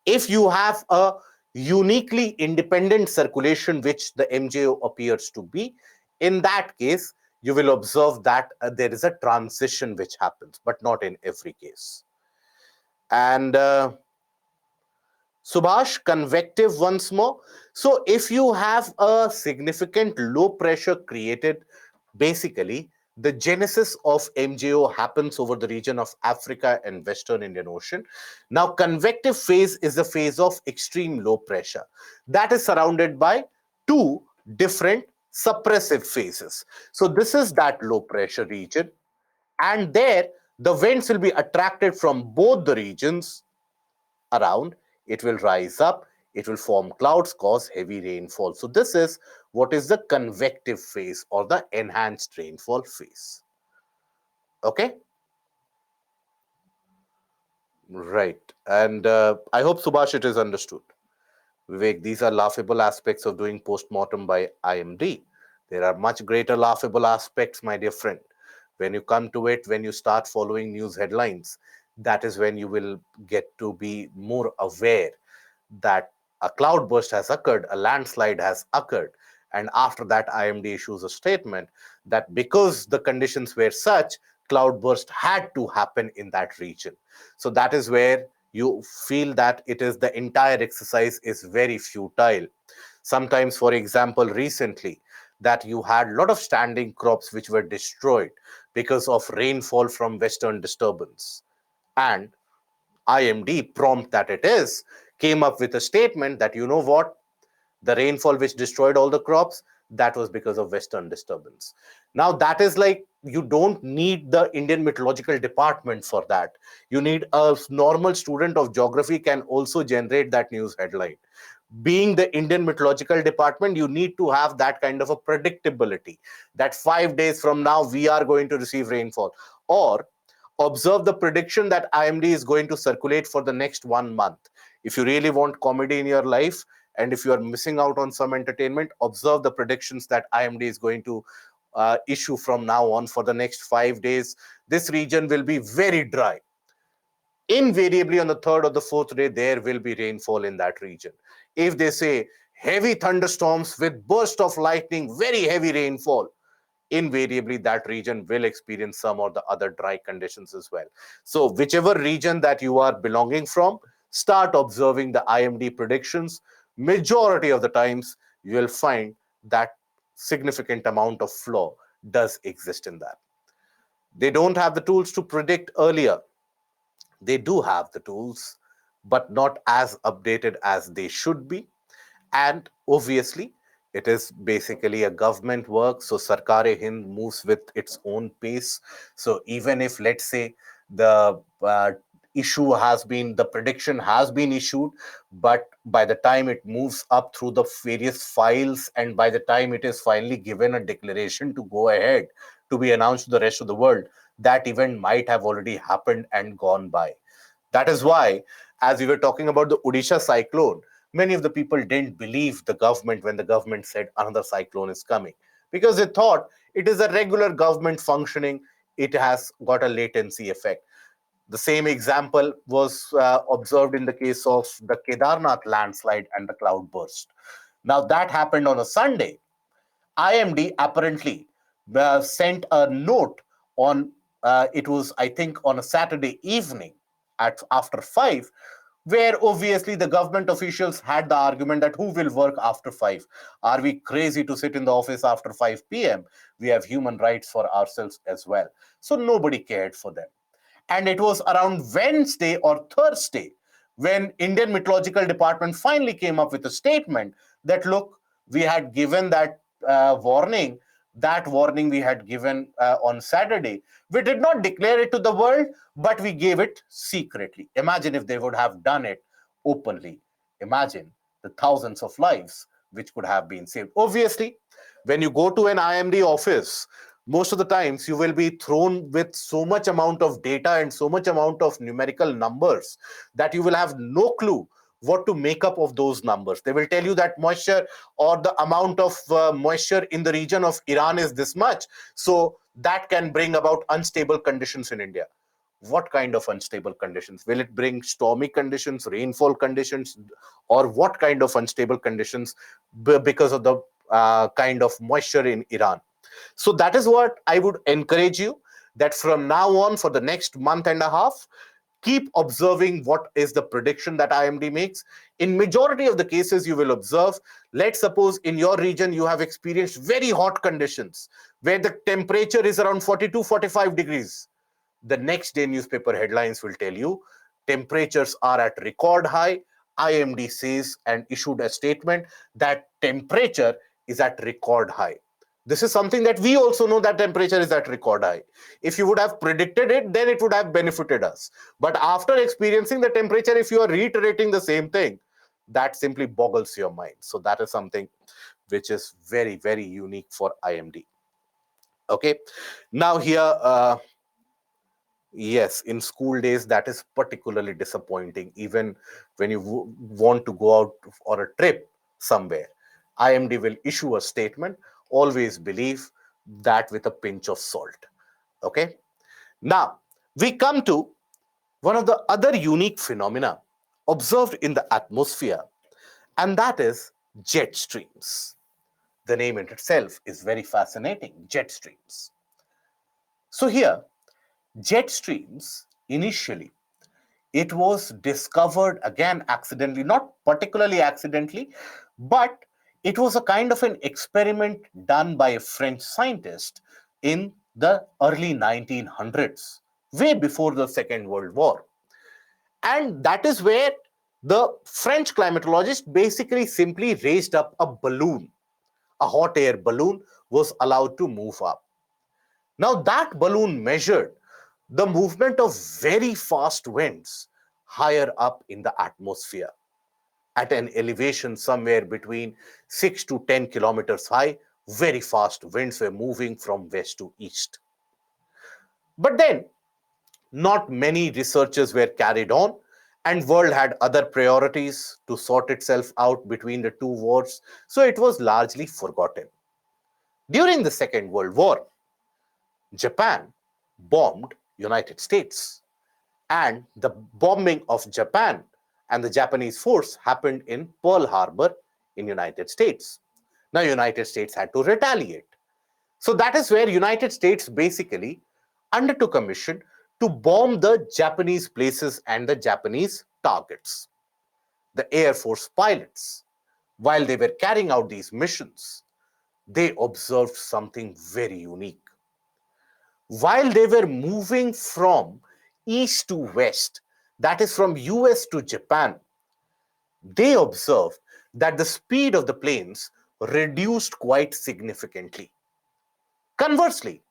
If you have a uniquely independent circulation, which the MJO appears to be, in that case, you will observe that there is a transition which happens, but not in every case. And Subhash, convective once more. So if you have a significant low pressure created, basically the genesis of MJO happens over the region of Africa and Western Indian Ocean. Now, convective phase is the phase of extreme low pressure that is surrounded by two different suppressive phases. So this is that low pressure region, and there the winds will be attracted from both the regions around, it will rise up, it will form clouds, cause heavy rainfall. So this is what is the convective phase or the enhanced rainfall phase. Okay, right. And I hope, Subhash, it is understood. Vivek, these are laughable aspects of doing post-mortem by IMD. There are much greater laughable aspects, my dear friend. When you come to it, when you start following news headlines, that is when you will get to be more aware that a cloudburst has occurred, a landslide has occurred. And after that, IMD issues a statement that because the conditions were such, cloudburst had to happen in that region. So that is where you feel that it is the entire exercise is very futile. Sometimes, for example, recently, that you had a lot of standing crops which were destroyed because of rainfall from western disturbance. And IMD, prompt that it is, came up with a statement that, you know what, the rainfall which destroyed all the crops, that was because of western disturbance. Now that is like, you don't need the Indian Meteorological Department for that. You need a normal student of geography can also generate that news headline. Being the Indian Meteorological Department, you need to have that kind of a predictability that 5 days from now we are going to receive rainfall, or observe the prediction that IMD is going to circulate for the next 1 month. If you really want comedy in your life, and if you are missing out on some entertainment, observe the predictions that IMD is going to issue from now on for the next 5 days. This region will be very dry. Invariably, on the third or the fourth day, there will be rainfall in that region. If they say heavy thunderstorms with burst of lightning, very heavy rainfall, invariably that region will experience some or the other dry conditions as well. So whichever region that you are belonging from, start observing the IMD predictions. Majority of the times you will find that significant amount of flaw does exist in that. They don't have the tools to predict earlier. They do have the tools, but not as updated as they should be. And obviously, It is basically a government work, so Sarkar-e-Hind moves with its own pace. So even if, let's say, the the prediction has been issued, but by the time it moves up through the various files and by the time it is finally given a declaration to go ahead to be announced to the rest of the world, that event might have already happened and gone by. That is why, as we were talking about the Odisha cyclone, many of the people didn't believe the government when the government said another cyclone is coming, because they thought it is a regular government functioning, it has got a latency effect. The same example was observed in the case of the Kedarnath landslide and the cloud burst. Now, that happened on a Sunday. IMD apparently sent a note on it was, I think, on a Saturday evening at after 5, where obviously the government officials had the argument that who will work after 5? Are we crazy to sit in the office after 5 p.m.? We have human rights for ourselves as well. So nobody cared for them. And it was around Wednesday or Thursday when Indian Meteorological Department finally came up with a statement that, look, we had given that warning. That warning we had given on Saturday. We did not declare it to the world, but we gave it secretly. Imagine if they would have done it openly. Imagine the thousands of lives which could have been saved. Obviously, when you go to an IMD office, most of the times you will be thrown with so much amount of data and so much amount of numerical numbers that you will have no clue what to make up of those numbers. They will tell you that moisture or the amount of moisture in the region of Iran is this much, so that can bring about unstable conditions in India. What kind of unstable conditions? Will it bring stormy conditions, rainfall conditions, or what kind of unstable conditions because of the kind of moisture in Iran? So that is what I would encourage you, that from now on for the next month and a half, keep observing what is the prediction that IMD makes. In majority of the cases, you will observe, let's suppose in your region you have experienced very hot conditions where the temperature is around 42, 45 degrees. The next day newspaper headlines will tell you temperatures are at record high. IMD says and issued a statement that temperature is at record high. This is something that we also know, that temperature is at record high. If you would have predicted it, then it would have benefited us. But after experiencing the temperature, if you are reiterating the same thing, that simply boggles your mind. So that is something which is very, very unique for IMD. Okay. Now here, yes, in school days, that is particularly disappointing. Even when you want to go out or a trip somewhere, IMD will issue a statement. Always believe that with a pinch of salt. Okay. Now, we come to one of the other unique phenomena observed in the atmosphere, and that is jet streams. The name in itself is very fascinating, jet streams. So here, jet streams initially, it was discovered again accidentally, not particularly accidentally, but it was a kind of an experiment done by a French scientist in the early 1900s, way before the Second World War. And that is where the French climatologist basically simply raised up a balloon. A hot air balloon was allowed to move up. Now, that balloon measured the movement of very fast winds higher up in the atmosphere. At an elevation somewhere between 6 to 10 kilometers high, very fast winds were moving from west to east. But then, not many researches were carried on, and world had other priorities to sort itself out between the two wars, so it was largely forgotten. During the Second World War, Japan bombed United States, and the bombing of Japan and the Japanese force happened in Pearl Harbor in United States. Now United States had to retaliate. So that is where United States basically undertook a mission to bomb the Japanese places and the Japanese targets. The Air Force pilots, while they were carrying out these missions, they observed something very unique. While they were moving from east to west, that is from US to Japan, they observed that the speed of the planes reduced quite significantly. Conversely,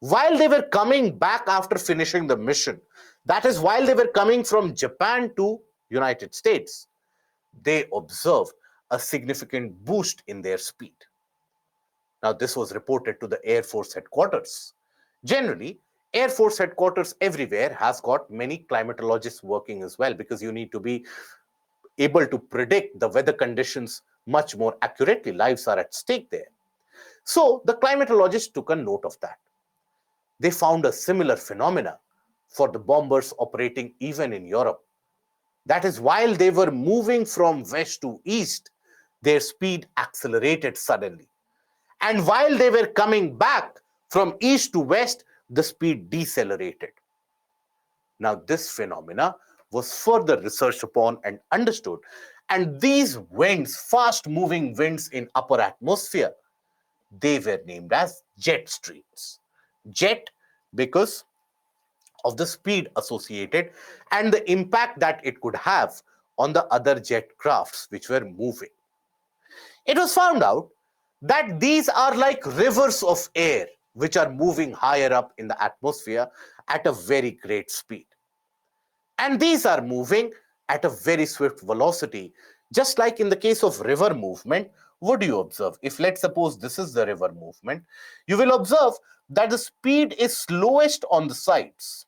while they were coming back after finishing the mission, that is, while they were coming from Japan to United States, they observed a significant boost in their speed. Now, this was reported to the Air Force headquarters. Generally, Air Force headquarters everywhere has got many climatologists working as well, because you need to be able to predict the weather conditions much more accurately. Lives are at stake there. So the climatologists took a note of that. They found a similar phenomena for the bombers operating even in Europe. That is, while they were moving from west to east, their speed accelerated suddenly. And while they were coming back from east to west, the speed decelerated. Now, this phenomena was further researched upon and understood. And these winds, fast moving winds in upper atmosphere, they were named as jet streams. Jet because of the speed associated and the impact that it could have on the other jet crafts which were moving. It was found out that these are like rivers of air which are moving higher up in the atmosphere at a very great speed. And these are moving at a very swift velocity. Just like in the case of river movement, what do you observe? If let's suppose this is the river movement, you will observe that the speed is slowest on the sides.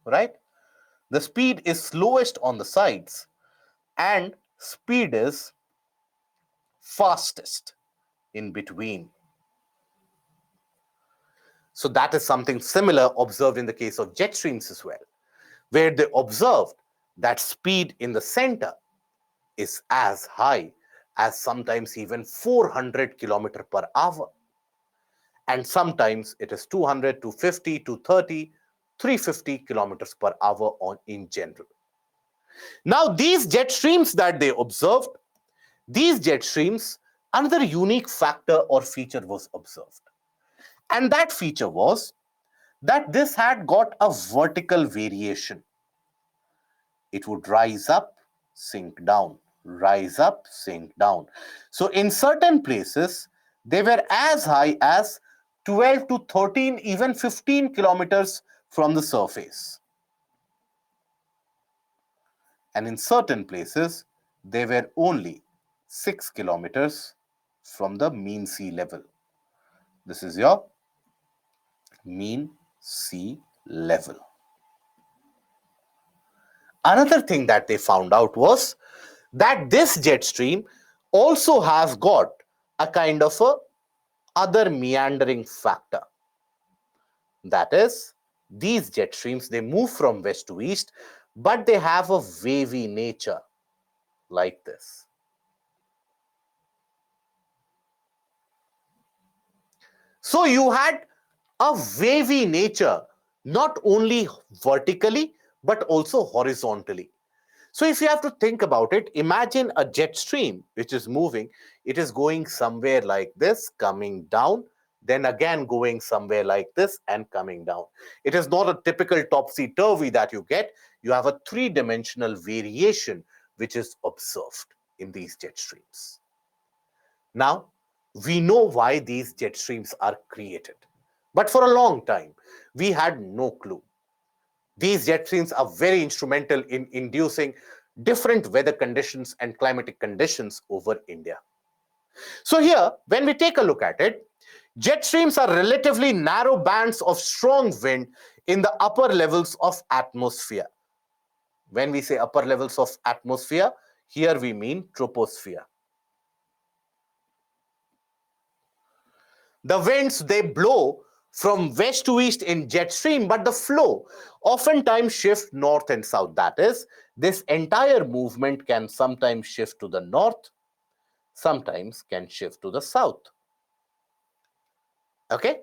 Right? The speed is slowest on the sides and speed is fastest in between. So that is something similar observed in the case of jet streams as well, where they observed that speed in the center is as high as sometimes even 400 kilometers per hour. And sometimes it is 200, 250, 230, 350 kilometers per hour on in general. Now, these jet streams that they observed, these jet streams, another unique factor or feature was observed. And that feature was that this had got a vertical variation. It would rise up, sink down, rise up, sink down. So in certain places, they were as high as 12 to 13, even 15 kilometers from the surface. And in certain places, they were only 6 kilometers from the mean sea level. This is your mean sea level. Another thing that they found out was that this jet stream also has got a kind of a other meandering factor. That is, these jet streams, they move from west to east, but they have a wavy nature like this. So you had a wavy nature, not only vertically, but also horizontally. So if you have to think about it, imagine a jet stream which is moving. It is going somewhere like this, coming down, then again going somewhere like this and coming down. It is not a typical topsy-turvy that you get. You have a three-dimensional variation which is observed in these jet streams. Now, we know why these jet streams are created. But for a long time, we had no clue. These jet streams are very instrumental in inducing different weather conditions and climatic conditions over India. So here, when we take a look at it, jet streams are relatively narrow bands of strong wind in the upper levels of atmosphere. When we say upper levels of atmosphere, here we mean troposphere. The winds, they blow from west to east in jet stream, but the flow oftentimes shift north and south. That is, this entire movement can sometimes shift to the north, sometimes can shift to the south. Okay?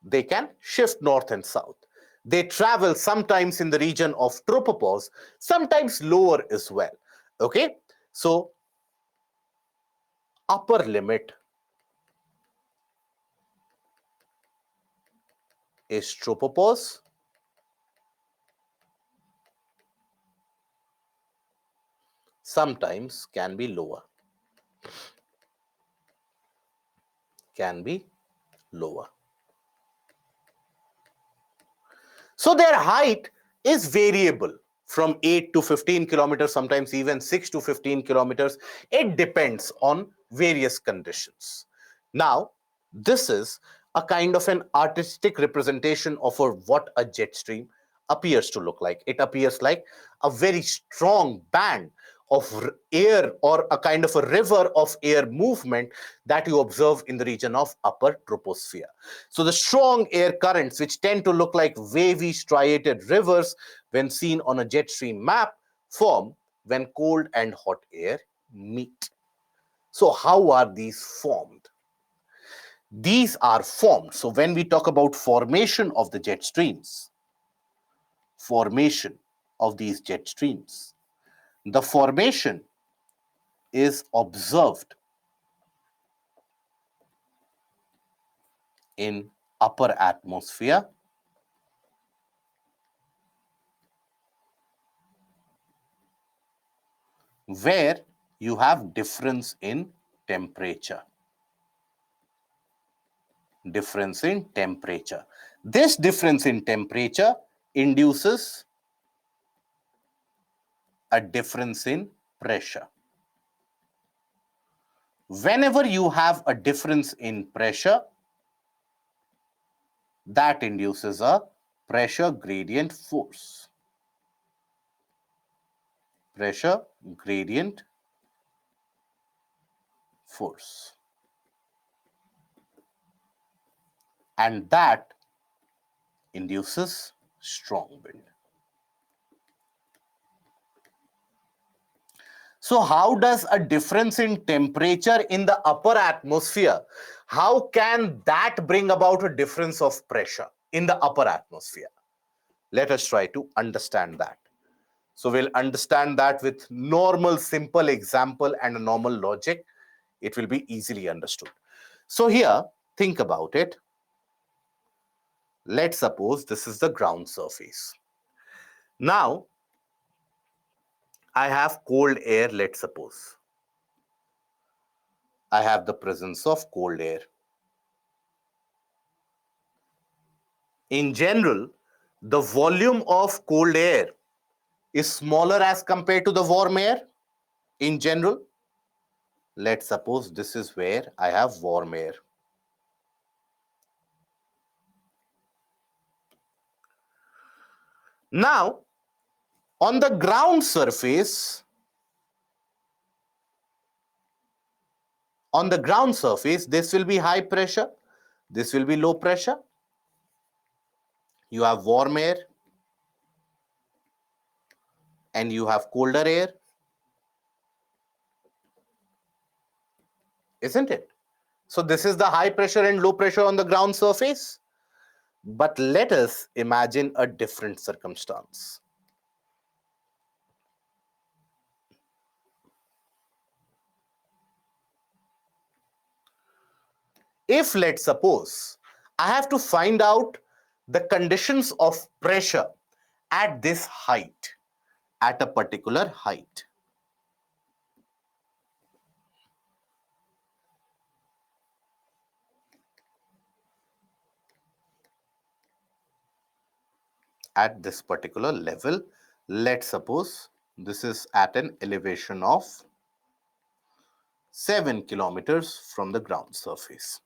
They can shift north and south. They travel sometimes in the region of tropopause, sometimes lower as well. Okay? So, upper limit is tropopause. sometimes can be lower. Can be lower. So their height is variable from 8 to 15 kilometers, sometimes even 6 to 15 kilometers. It depends on various conditions. Now, this is a kind of an artistic representation of what a jet stream appears to look like. It appears like a very strong band of air, or a kind of a river of air movement that you observe in the region of upper troposphere. So the strong air currents, which tend to look like wavy striated rivers when seen on a jet stream map, form when cold and hot air meet. So how are these formed? These are formed. So when we talk about formation of the jet streams, formation of these jet streams, the formation is observed in upper atmosphere, where you have difference in temperature. Difference in temperature. This difference in temperature induces a difference in pressure. Whenever you have a difference in pressure, that induces a pressure gradient force. Pressure gradient force. And that induces strong wind. So how does a difference in temperature in the upper atmosphere, how can that bring about a difference of pressure in the upper atmosphere? Let us try to understand that. So we'll understand that with normal simple example and a normal logic. It will be easily understood. So here, think about it. Let's suppose this is the ground surface. Now, I have cold air, let's suppose. I have the presence of cold air. In general, the volume of cold air is smaller as compared to the warm air. In general, let's suppose this is where I have warm air. Now, on the ground surface, this will be high pressure, this will be low pressure. You have warm air and you have colder air, isn't it? So this is the high pressure and low pressure on the ground surface. But let us imagine a different circumstance. If, let's suppose, I have to find out the conditions of pressure at this height, at a particular height. At this particular level, let's suppose this is at an elevation of 7 kilometers from the ground surface.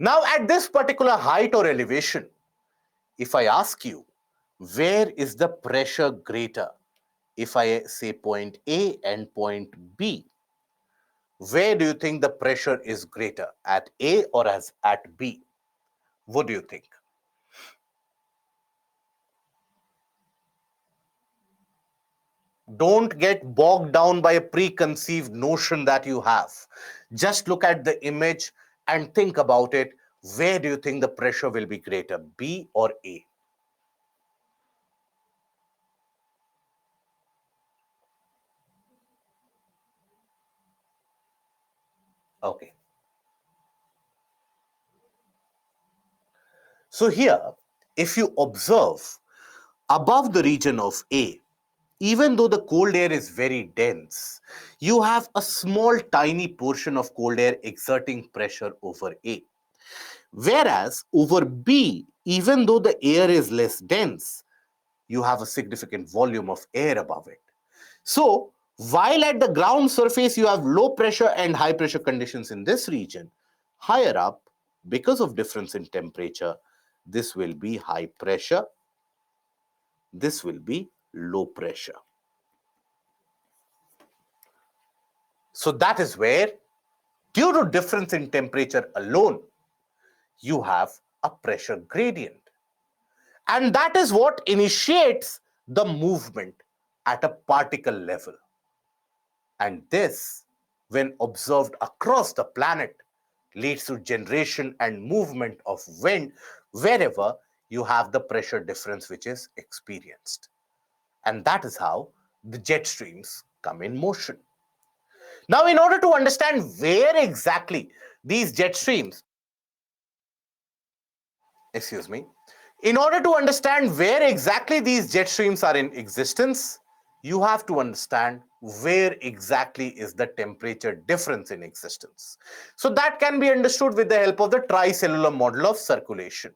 Now, at this particular height or elevation, if I ask you, where is the pressure greater? If I say point A and point B, where do you think the pressure is greater, at A or at B? What do you think? Don't get bogged down by a preconceived notion that you have. Just look at the image and think about it. Where do you think the pressure will be greater, B or A? Okay. So here, if you observe above the region of A, even though the cold air is very dense, you have a small tiny portion of cold air exerting pressure over A. Whereas over B, even though the air is less dense, you have a significant volume of air above it. So, while at the ground surface you have low pressure and high pressure conditions in this region, higher up, because of difference in temperature, this will be high pressure, this will be low pressure. So that is where, due to difference in temperature alone, you have a pressure gradient. And that is what initiates the movement at a particle level. And this, when observed across the planet, leads to generation and movement of wind wherever you have the pressure difference which is experienced. And that is how the jet streams come in motion. Now, in order to understand where exactly these jet streams, excuse me, in order to understand where exactly these jet streams are in existence, you have to understand where exactly is the temperature difference in existence. So that can be understood with the help of the tricellular model of circulation.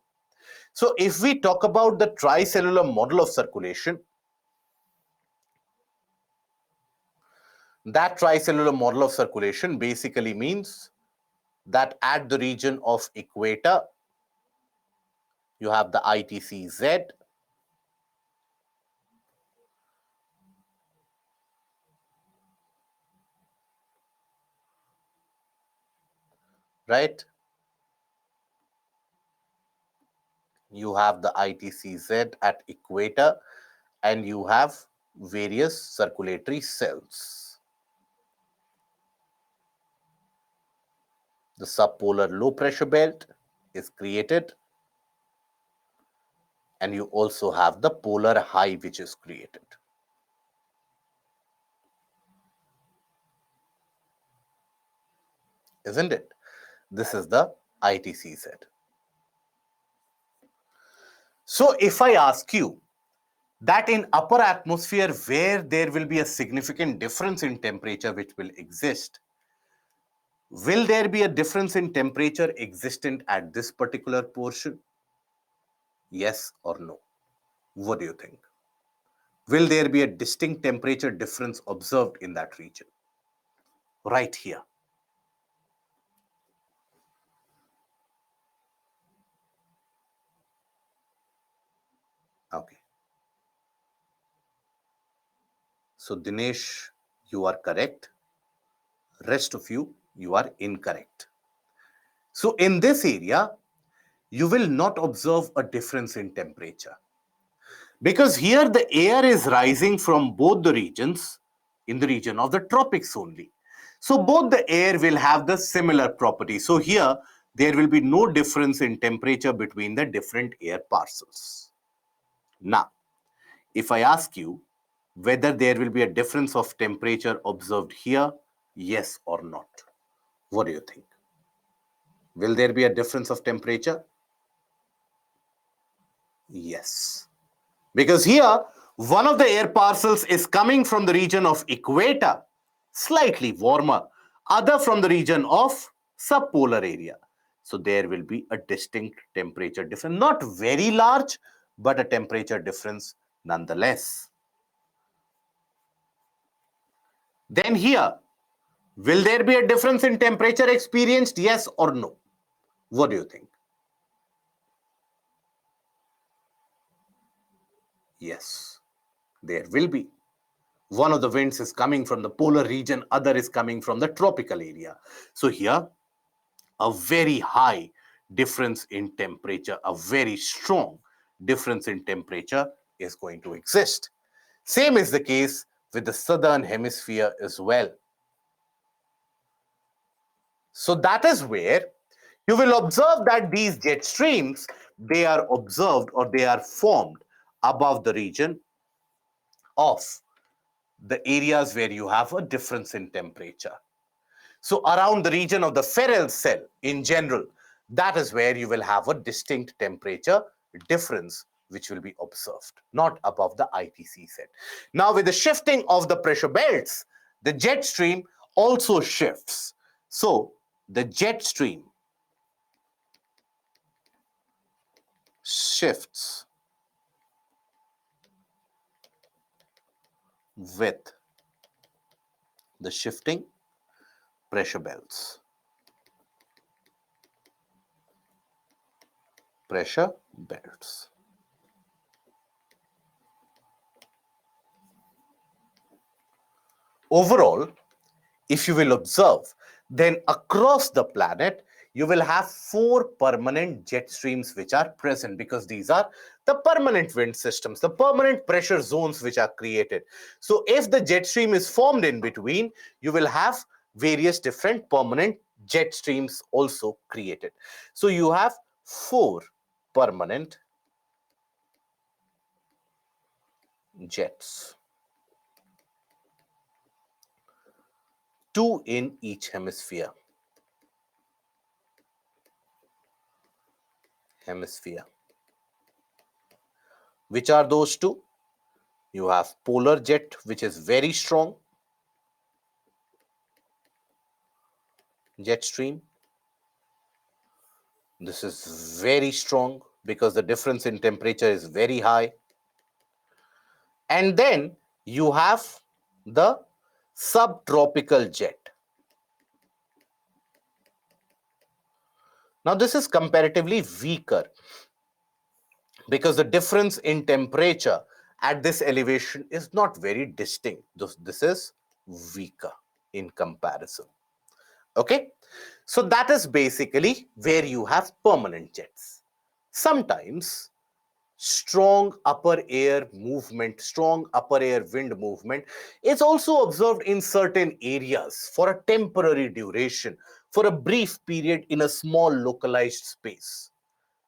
So if we talk about the tricellular model of circulation, that tricellular model of circulation basically means that at the region of equator, you have the ITCZ, right? You have the ITCZ at equator and you have various circulatory cells. The subpolar low pressure belt is created and you also have the polar high which is created. Isn't it? This is the ITCZ. So if I ask you that in upper atmosphere where there will be a significant difference in temperature which will exist, will there be a difference in temperature existent at this particular portion? Yes or no? What do you think? Will there be a distinct temperature difference observed in that region? Right here. Okay. So Dinesh, you are correct. Rest of you, you are incorrect. So in this area, you will not observe a difference in temperature. Because here the air is rising from both the regions in the region of the tropics only. So both the air will have the similar property. So here there will be no difference in temperature between the different air parcels. Now, if I ask you whether there will be a difference of temperature observed here, yes or not, what do you think? Will there be a difference of temperature? Yes. Because here, one of the air parcels is coming from the region of equator, slightly warmer, other from the region of subpolar area. So there will be a distinct temperature difference, not very large, but a temperature difference nonetheless. Then here, will there be a difference in temperature experienced? Yes or no? What do you think? Yes, there will be. One of the winds is coming from the polar region, other is coming from the tropical area. So here, a very high difference in temperature, a very strong difference in temperature is going to exist. Same is the case with the southern hemisphere as well. So that is where you will observe that these jet streams, they are observed or they are formed above the region of the areas where you have a difference in temperature. So around the region of the Ferrel cell in general, that is where you will have a distinct temperature difference which will be observed, not above the ITC set. Now, with the shifting of the pressure belts, the jet stream also shifts. So, the jet stream shifts with the shifting pressure belts. Pressure belts. Overall, if you will observe, then across the planet, you will have 4 permanent jet streams which are present, because these are the permanent wind systems, the permanent pressure zones which are created. So if the jet stream is formed in between, you will have various different permanent jet streams also created. So you have 4 permanent jets, 2 in each hemisphere. Which are those 2? You have polar jet, which is very strong jet stream. This is very strong because the difference in temperature is very high. And then you have the subtropical jet. Now this is comparatively weaker because the difference in temperature at this elevation is not very distinct. This is weaker in comparison. Okay, so that is basically where you have permanent jets. Sometimes strong upper air movement, strong upper air wind movement is also observed in certain areas for a temporary duration, for a brief period in a small localized space.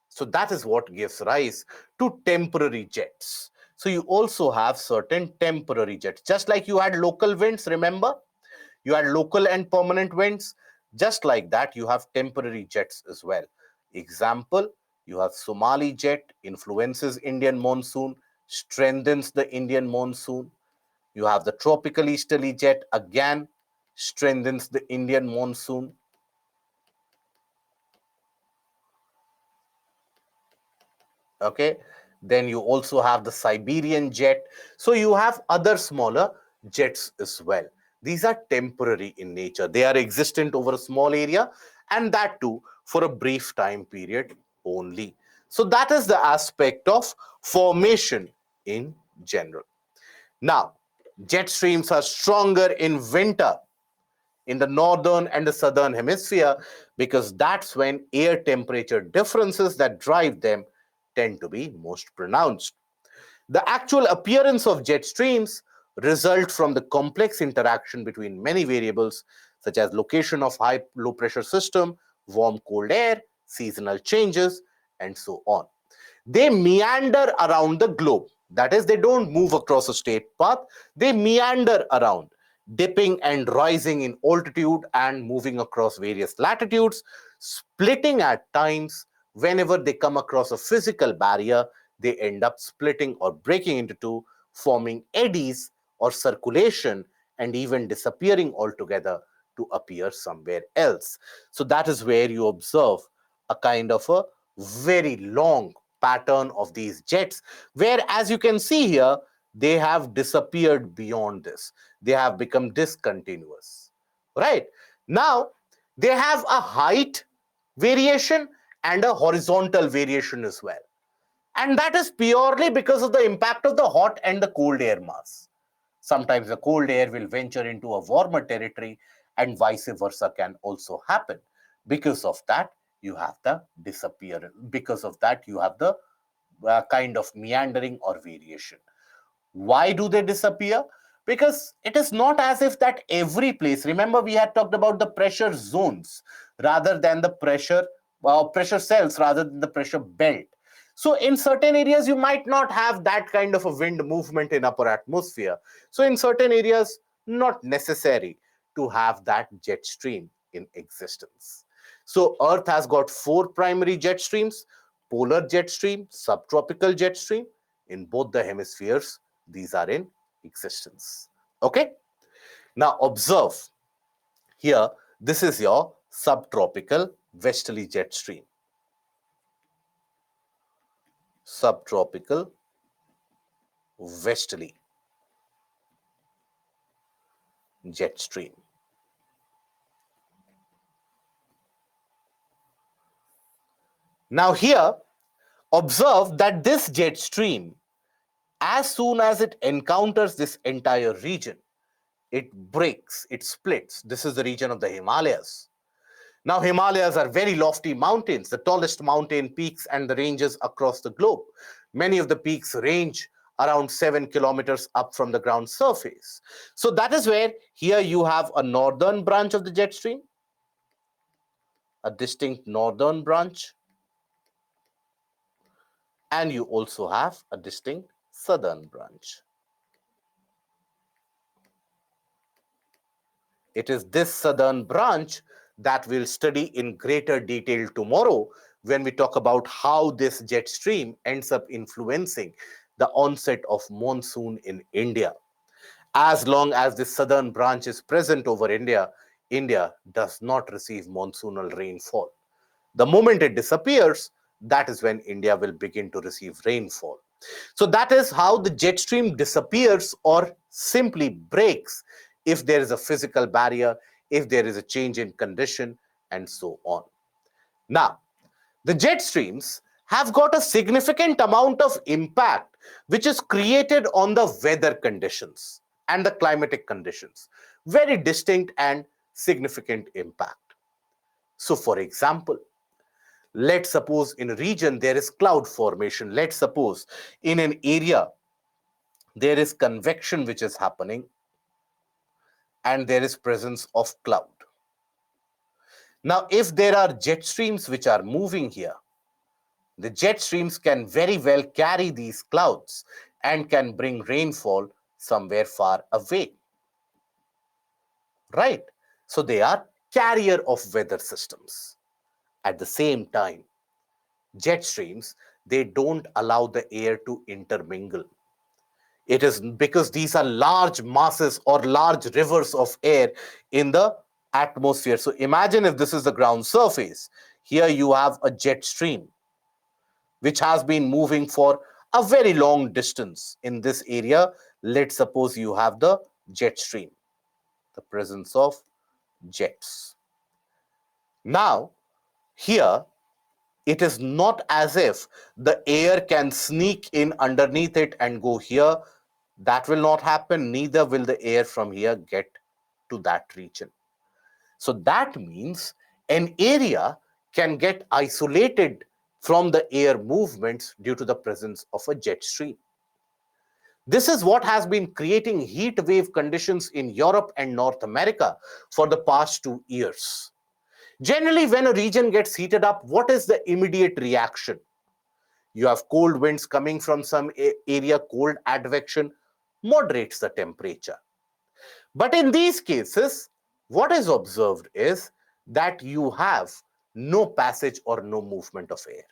So that is what gives rise to temporary jets. So you also have certain temporary jets, just like you had local winds, remember? You had local and permanent winds. Just like that, you have temporary jets as well. Example, you have Somali jet, influences Indian monsoon, strengthens the Indian monsoon. You have the tropical easterly jet, again, strengthens the Indian monsoon. Okay, then you also have the Siberian jet. So you have other smaller jets as well. These are temporary in nature. They are existent over a small area, and that too for a brief time period only. So that is the aspect of formation in general. Now, jet streams are stronger in winter in the northern and the southern hemisphere, because that's when air temperature differences that drive them tend to be most pronounced. The actual appearance of jet streams result from the complex interaction between many variables such as location of high low pressure system, warm cold air, seasonal changes, and so on. They meander around the globe. That is, they don't move across a straight path, they meander around, dipping and rising in altitude and moving across various latitudes, splitting at times. Whenever they come across a physical barrier, they end up splitting or breaking into two, forming eddies or circulation, and even disappearing altogether to appear somewhere else. So that is where you observe a kind of a very long pattern of these jets, where, as you can see here, they have disappeared beyond this. They have become discontinuous. Right? Now, they have a height variation and a horizontal variation as well. And that is purely because of the impact of the hot and the cold air mass. Sometimes the cold air will venture into a warmer territory, and vice versa can also happen. Because of that, you have the disappearance. Because of that, you have the kind of meandering or variation. Why do they disappear? Because it is not as if that every place, remember we had talked about the pressure zones rather than the pressure cells rather than the pressure belt. So in certain areas, you might not have that kind of a wind movement in upper atmosphere. So in certain areas, not necessary to have that jet stream in existence. So Earth has got 4 primary jet streams: polar jet stream, subtropical jet stream. In both the hemispheres, these are in existence. Okay? Now observe here, this is your subtropical westerly jet stream. Subtropical westerly jet stream. Now here, observe that this jet stream, as soon as it encounters this entire region, it breaks, it splits. This is the region of the Himalayas. Now, Himalayas are very lofty mountains, the tallest mountain peaks and the ranges across the globe. Many of the peaks range around 7 kilometers up from the ground surface. So that is where here you have a northern branch of the jet stream, a distinct northern branch, and you also have a distinct southern branch. It is this southern branch that we'll study in greater detail tomorrow when we talk about how this jet stream ends up influencing the onset of monsoon in India. As long as the southern branch is present over India, India does not receive monsoonal rainfall. The moment it disappears, that is when India will begin to receive rainfall. So that is how the jet stream disappears or simply breaks if there is a physical barrier, if there is a change in condition, and so on. Now, the jet streams have got a significant amount of impact which is created on the weather conditions and the climatic conditions. Very distinct and significant impact. So, for example, let's suppose in a region there is cloud formation. Let's suppose in an area there is convection which is happening and there is presence of cloud. Now, if there are jet streams which are moving here, the jet streams can very well carry these clouds and can bring rainfall somewhere far away. Right? So they are carrier of weather systems. At the same time, jet streams, they don't allow the air to intermingle. It is because these are large masses or large rivers of air in the atmosphere. So imagine if this is the ground surface. Here you have a jet stream which has been moving for a very long distance in this area. Let's suppose you have the jet stream, the presence of jets. Now, here it is not as if the air can sneak in underneath it and go here. That will not happen. Neither will the air from here get to that region. So that means an area can get isolated from the air movements due to the presence of a jet stream. This is what has been creating heat wave conditions in Europe and North America for the past 2 years. Generally, when a region gets heated up, what is the immediate reaction? You have cold winds coming from some area, cold advection moderates the temperature. But in these cases, what is observed is that you have no passage or no movement of air.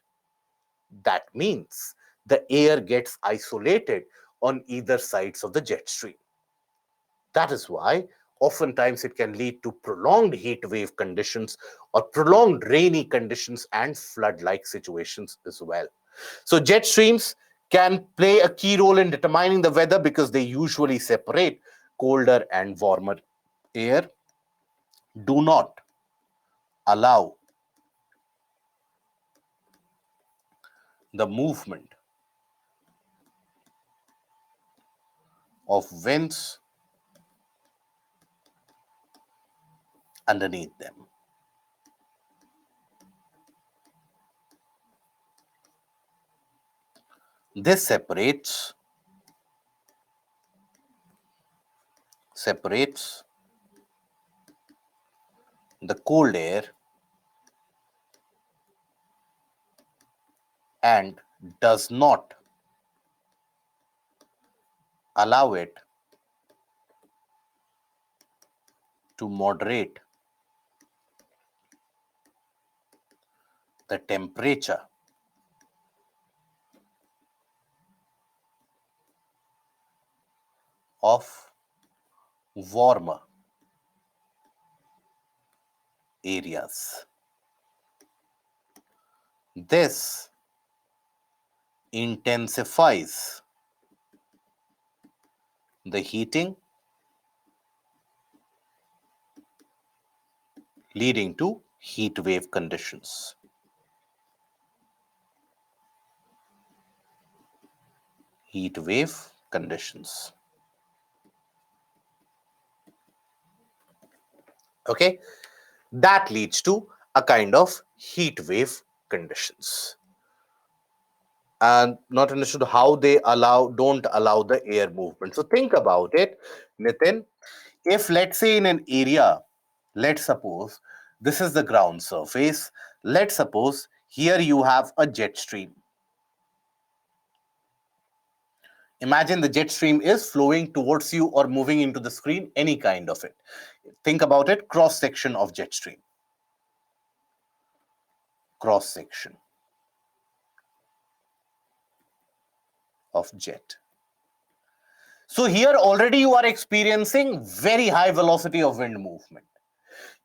That means the air gets isolated on either sides of the jet stream. That is why oftentimes it can lead to prolonged heat wave conditions or prolonged rainy conditions and flood-like situations as well. So jet streams can play a key role in determining the weather because they usually separate colder and warmer air, do not allow the movement of winds underneath them. This separates the cold air and does not allow it to moderate the temperature of warmer areas. This intensifies the heating, leading to heat wave conditions. Heat wave conditions. Okay, that leads to a kind of heat wave conditions. And not understood how they don't allow the air movement. So think about it, Nitin. If let's say in an area, let's suppose this is the ground surface. Let's suppose here you have a jet stream. Imagine the jet stream is flowing towards you or moving into the screen, any kind of it. Think about it, cross section of jet stream. Cross section of jet. So here already you are experiencing very high velocity of wind movement.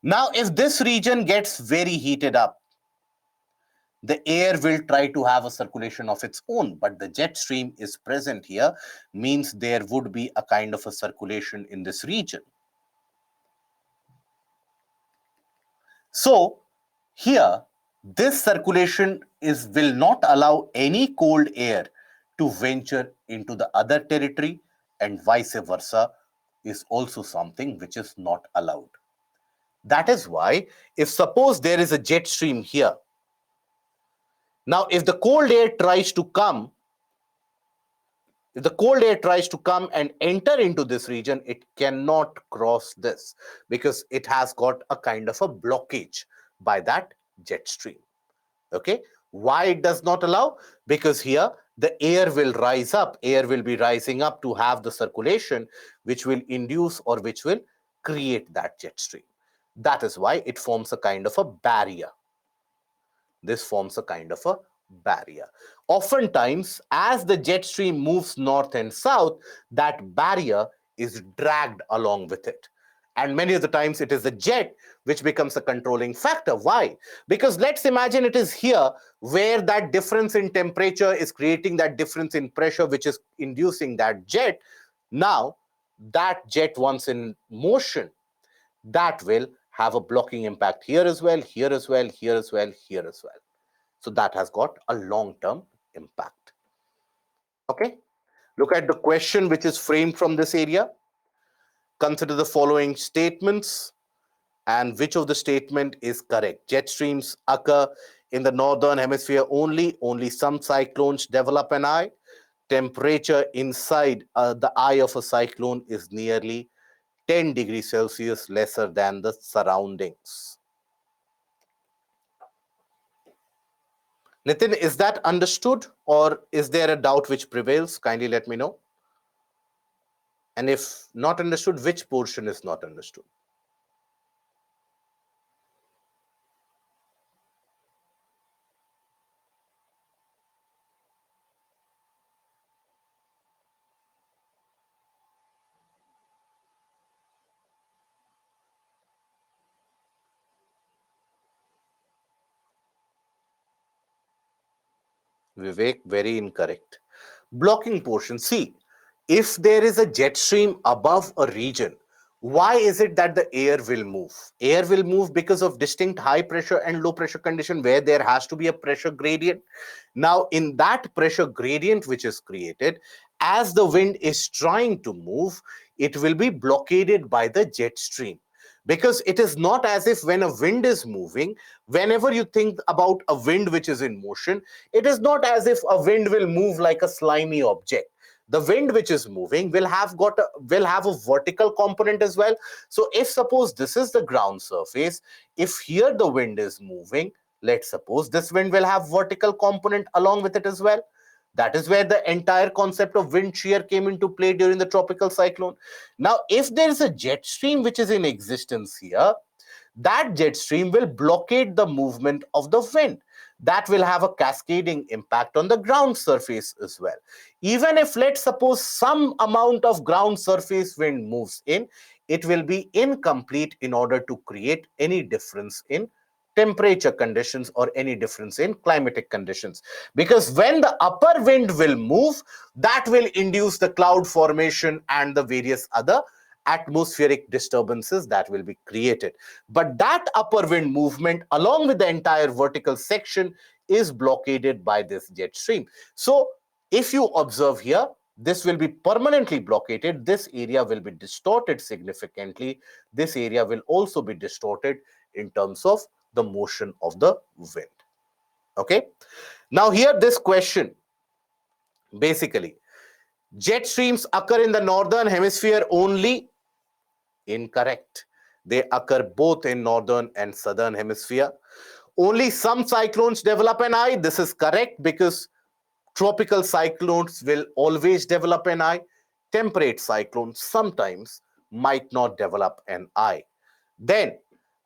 Now, if this region gets very heated up, the air will try to have a circulation of its own, but the jet stream is present here, means there would be a kind of a circulation in this region. So here, this circulation will not allow any cold air to venture into the other territory, and vice versa is also something which is not allowed. That is why, if suppose there is a jet stream here, now if the cold air tries to come, and enter into this region, it cannot cross this because it has got a kind of a blockage by that jet stream. Okay, why it does not allow? Because here the air will rise up, air will be rising up to have the circulation which will induce or which will create that jet stream. That is why it forms a kind of a barrier. This forms a kind of a barrier. Oftentimes, as the jet stream moves north and south, that barrier is dragged along with it. And many of the times it is the jet which becomes a controlling factor. Why? Because let's imagine it is here where that difference in temperature is creating that difference in pressure which is inducing that jet. Now, that jet once in motion, that will have a blocking impact here as well, here as well, here as well, here as well. So that has got a long-term impact. Okay, look at the question which is framed from this area. Consider the following statements and which of the statement is correct. Jet streams occur in the northern hemisphere only. Only some cyclones develop an eye. Temperature inside the eye of a cyclone is nearly 10 degrees Celsius lesser than the surroundings. Nitin, is that understood or is there a doubt which prevails? Kindly let me know. And if not understood, which portion is not understood? Vivek, very incorrect. Blocking portion. See, if there is a jet stream above a region, why is it that the air will move? Air will move because of distinct high pressure and low pressure condition where there has to be a pressure gradient. Now, in that pressure gradient which is created, as the wind is trying to move, it will be blockaded by the jet stream. Because it is not as if when a wind is moving, whenever you think about a wind which is in motion, it is not as if a wind will move like a slimy object. The wind which is moving will have a vertical component as well. So if suppose this is the ground surface, if here the wind is moving, let's suppose this wind will have vertical component along with it as well. That is where the entire concept of wind shear came into play during the tropical cyclone. Now, if there is a jet stream which is in existence here, that jet stream will blockade the movement of the wind. that will have a cascading impact on the ground surface as well. Even if, let's suppose, some amount of ground surface wind moves in, it will be incomplete in order to create any difference in temperature conditions or any difference in climatic conditions. Because when the upper wind will move, that will induce the cloud formation and the various other atmospheric disturbances that will be created. But that upper wind movement, along with the entire vertical section, is blockaded by this jet stream. So if you observe here, this will be permanently blockaded. This area will be distorted significantly. This area will also be distorted in terms of the motion of the wind. Okay. Now here this question, basically, jet streams occur in the northern hemisphere only. Incorrect. They occur both in northern and southern hemisphere. Only some cyclones develop an eye. This is correct, because tropical cyclones will always develop an eye. Temperate cyclones sometimes might not develop an eye. Then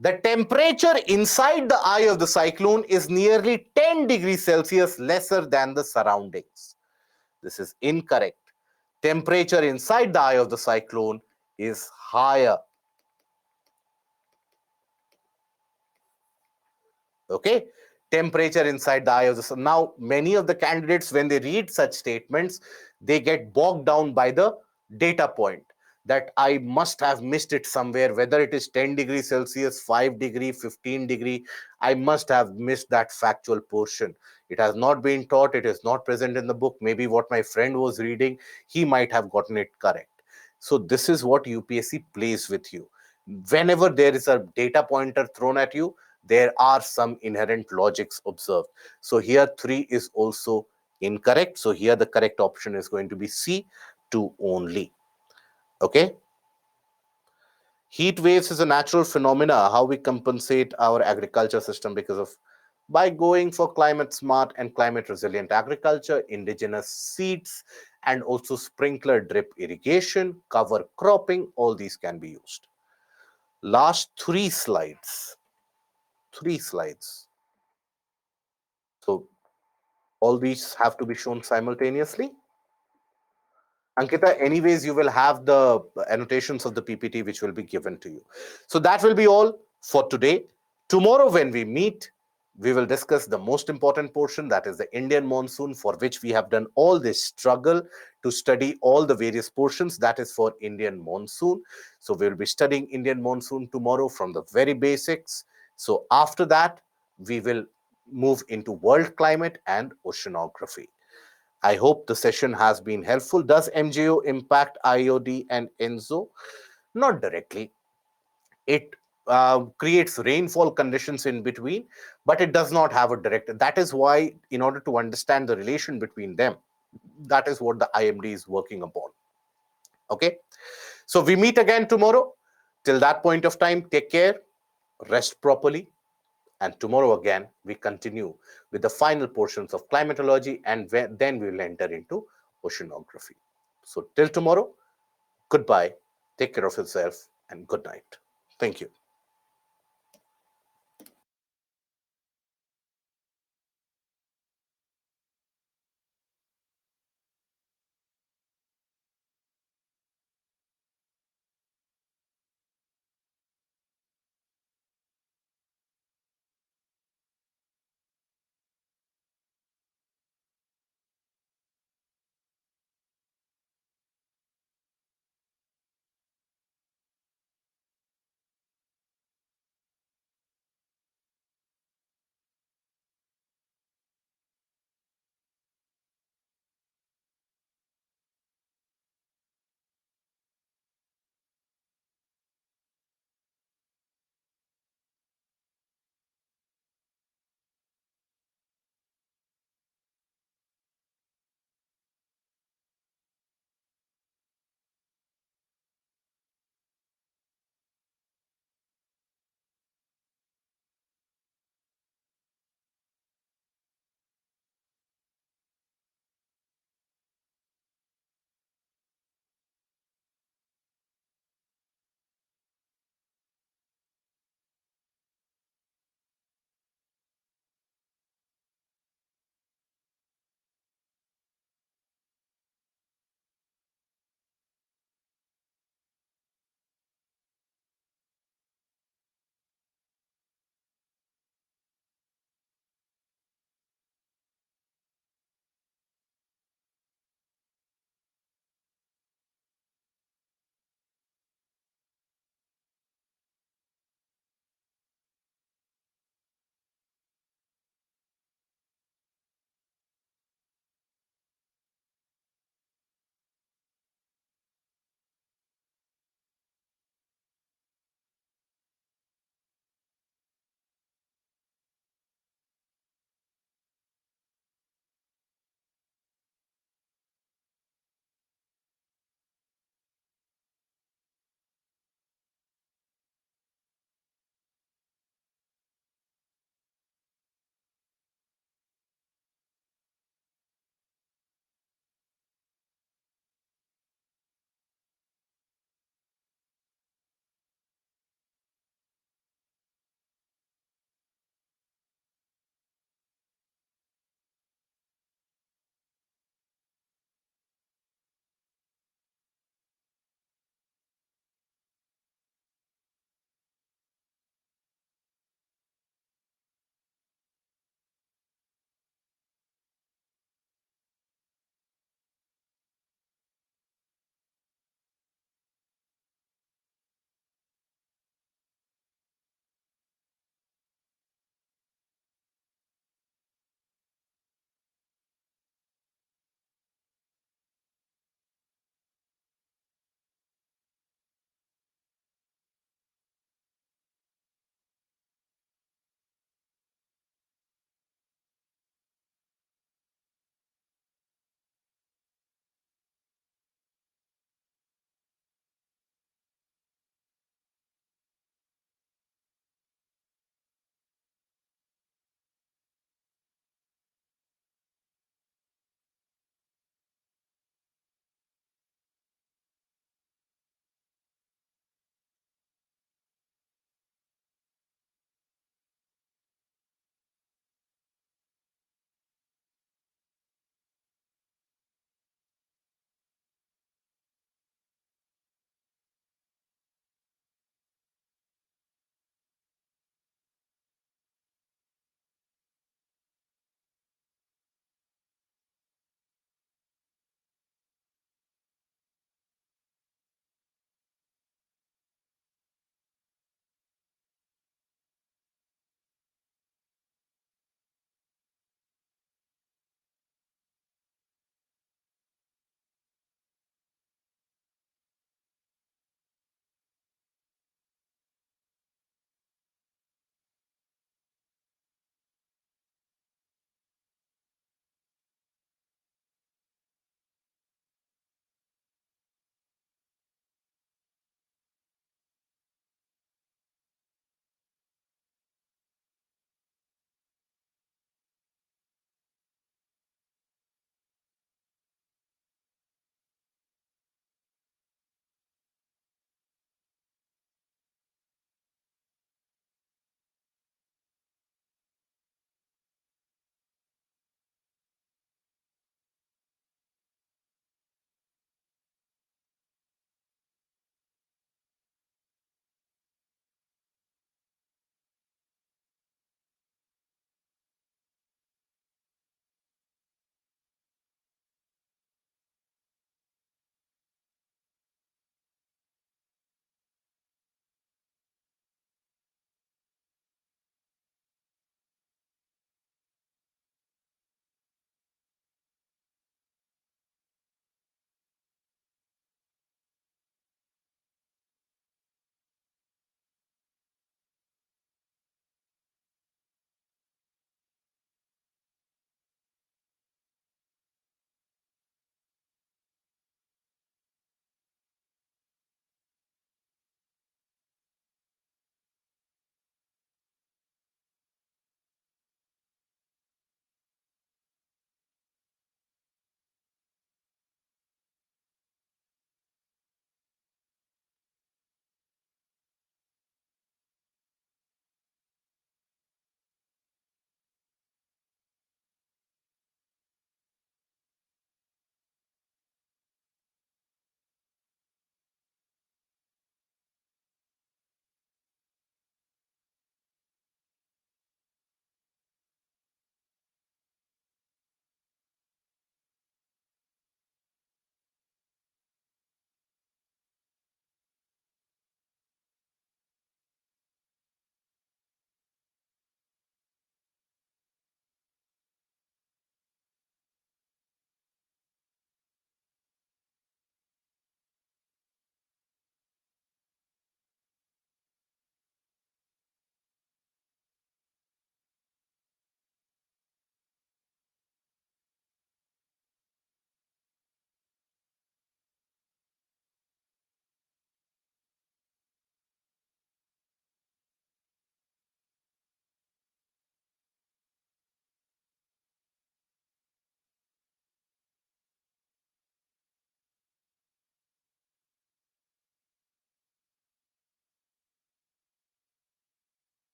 the temperature inside the eye of the cyclone is nearly 10 degrees Celsius lesser than the surroundings. This is incorrect. Temperature inside the eye of the cyclone is higher. Okay, temperature inside the eye of the sun. Now, many of the candidates, when they read such statements, they get bogged down by the data point that I must have missed it somewhere, whether it is 10 degrees Celsius, 5 degree, 15 degree. I must have missed that factual portion. It has not been taught. It is not present in the book. Maybe what my friend was reading, he might have gotten it correct. So this is what UPSC plays with you. Whenever there is a data pointer thrown at you, there are some inherent logics observed. So here 3 is also incorrect. So here the correct option is going to be C, 2 only. Okay. Heat waves is a natural phenomena. How we compensate our agriculture system because of, by going for climate smart and climate resilient agriculture, indigenous seeds, and also sprinkler drip irrigation, cover cropping, all these can be used. Last 3 slides. 3 slides. So all these have to be shown simultaneously. Ankita, anyways, you will have the annotations of the PPT which will be given to you. So that will be all for today. Tomorrow, when we meet, we will discuss the most important portion, that is the Indian monsoon, for which we have done all this struggle to study all the various portions. That is for Indian monsoon. So we will be studying Indian monsoon tomorrow from the very basics. So after that, we will move into world climate and oceanography. I hope the session has been helpful. Does MJO impact IOD and ENSO? Not directly. It creates rainfall conditions in between, but it does not have a direct. That is why, in order to understand the relation between them, that is what the IMD is working upon. Okay. So we meet again tomorrow. Till that point of time, take care, rest properly. And tomorrow again, we continue with the final portions of climatology, and then we will enter into oceanography. So till tomorrow, goodbye, take care of yourself, and good night. Thank you.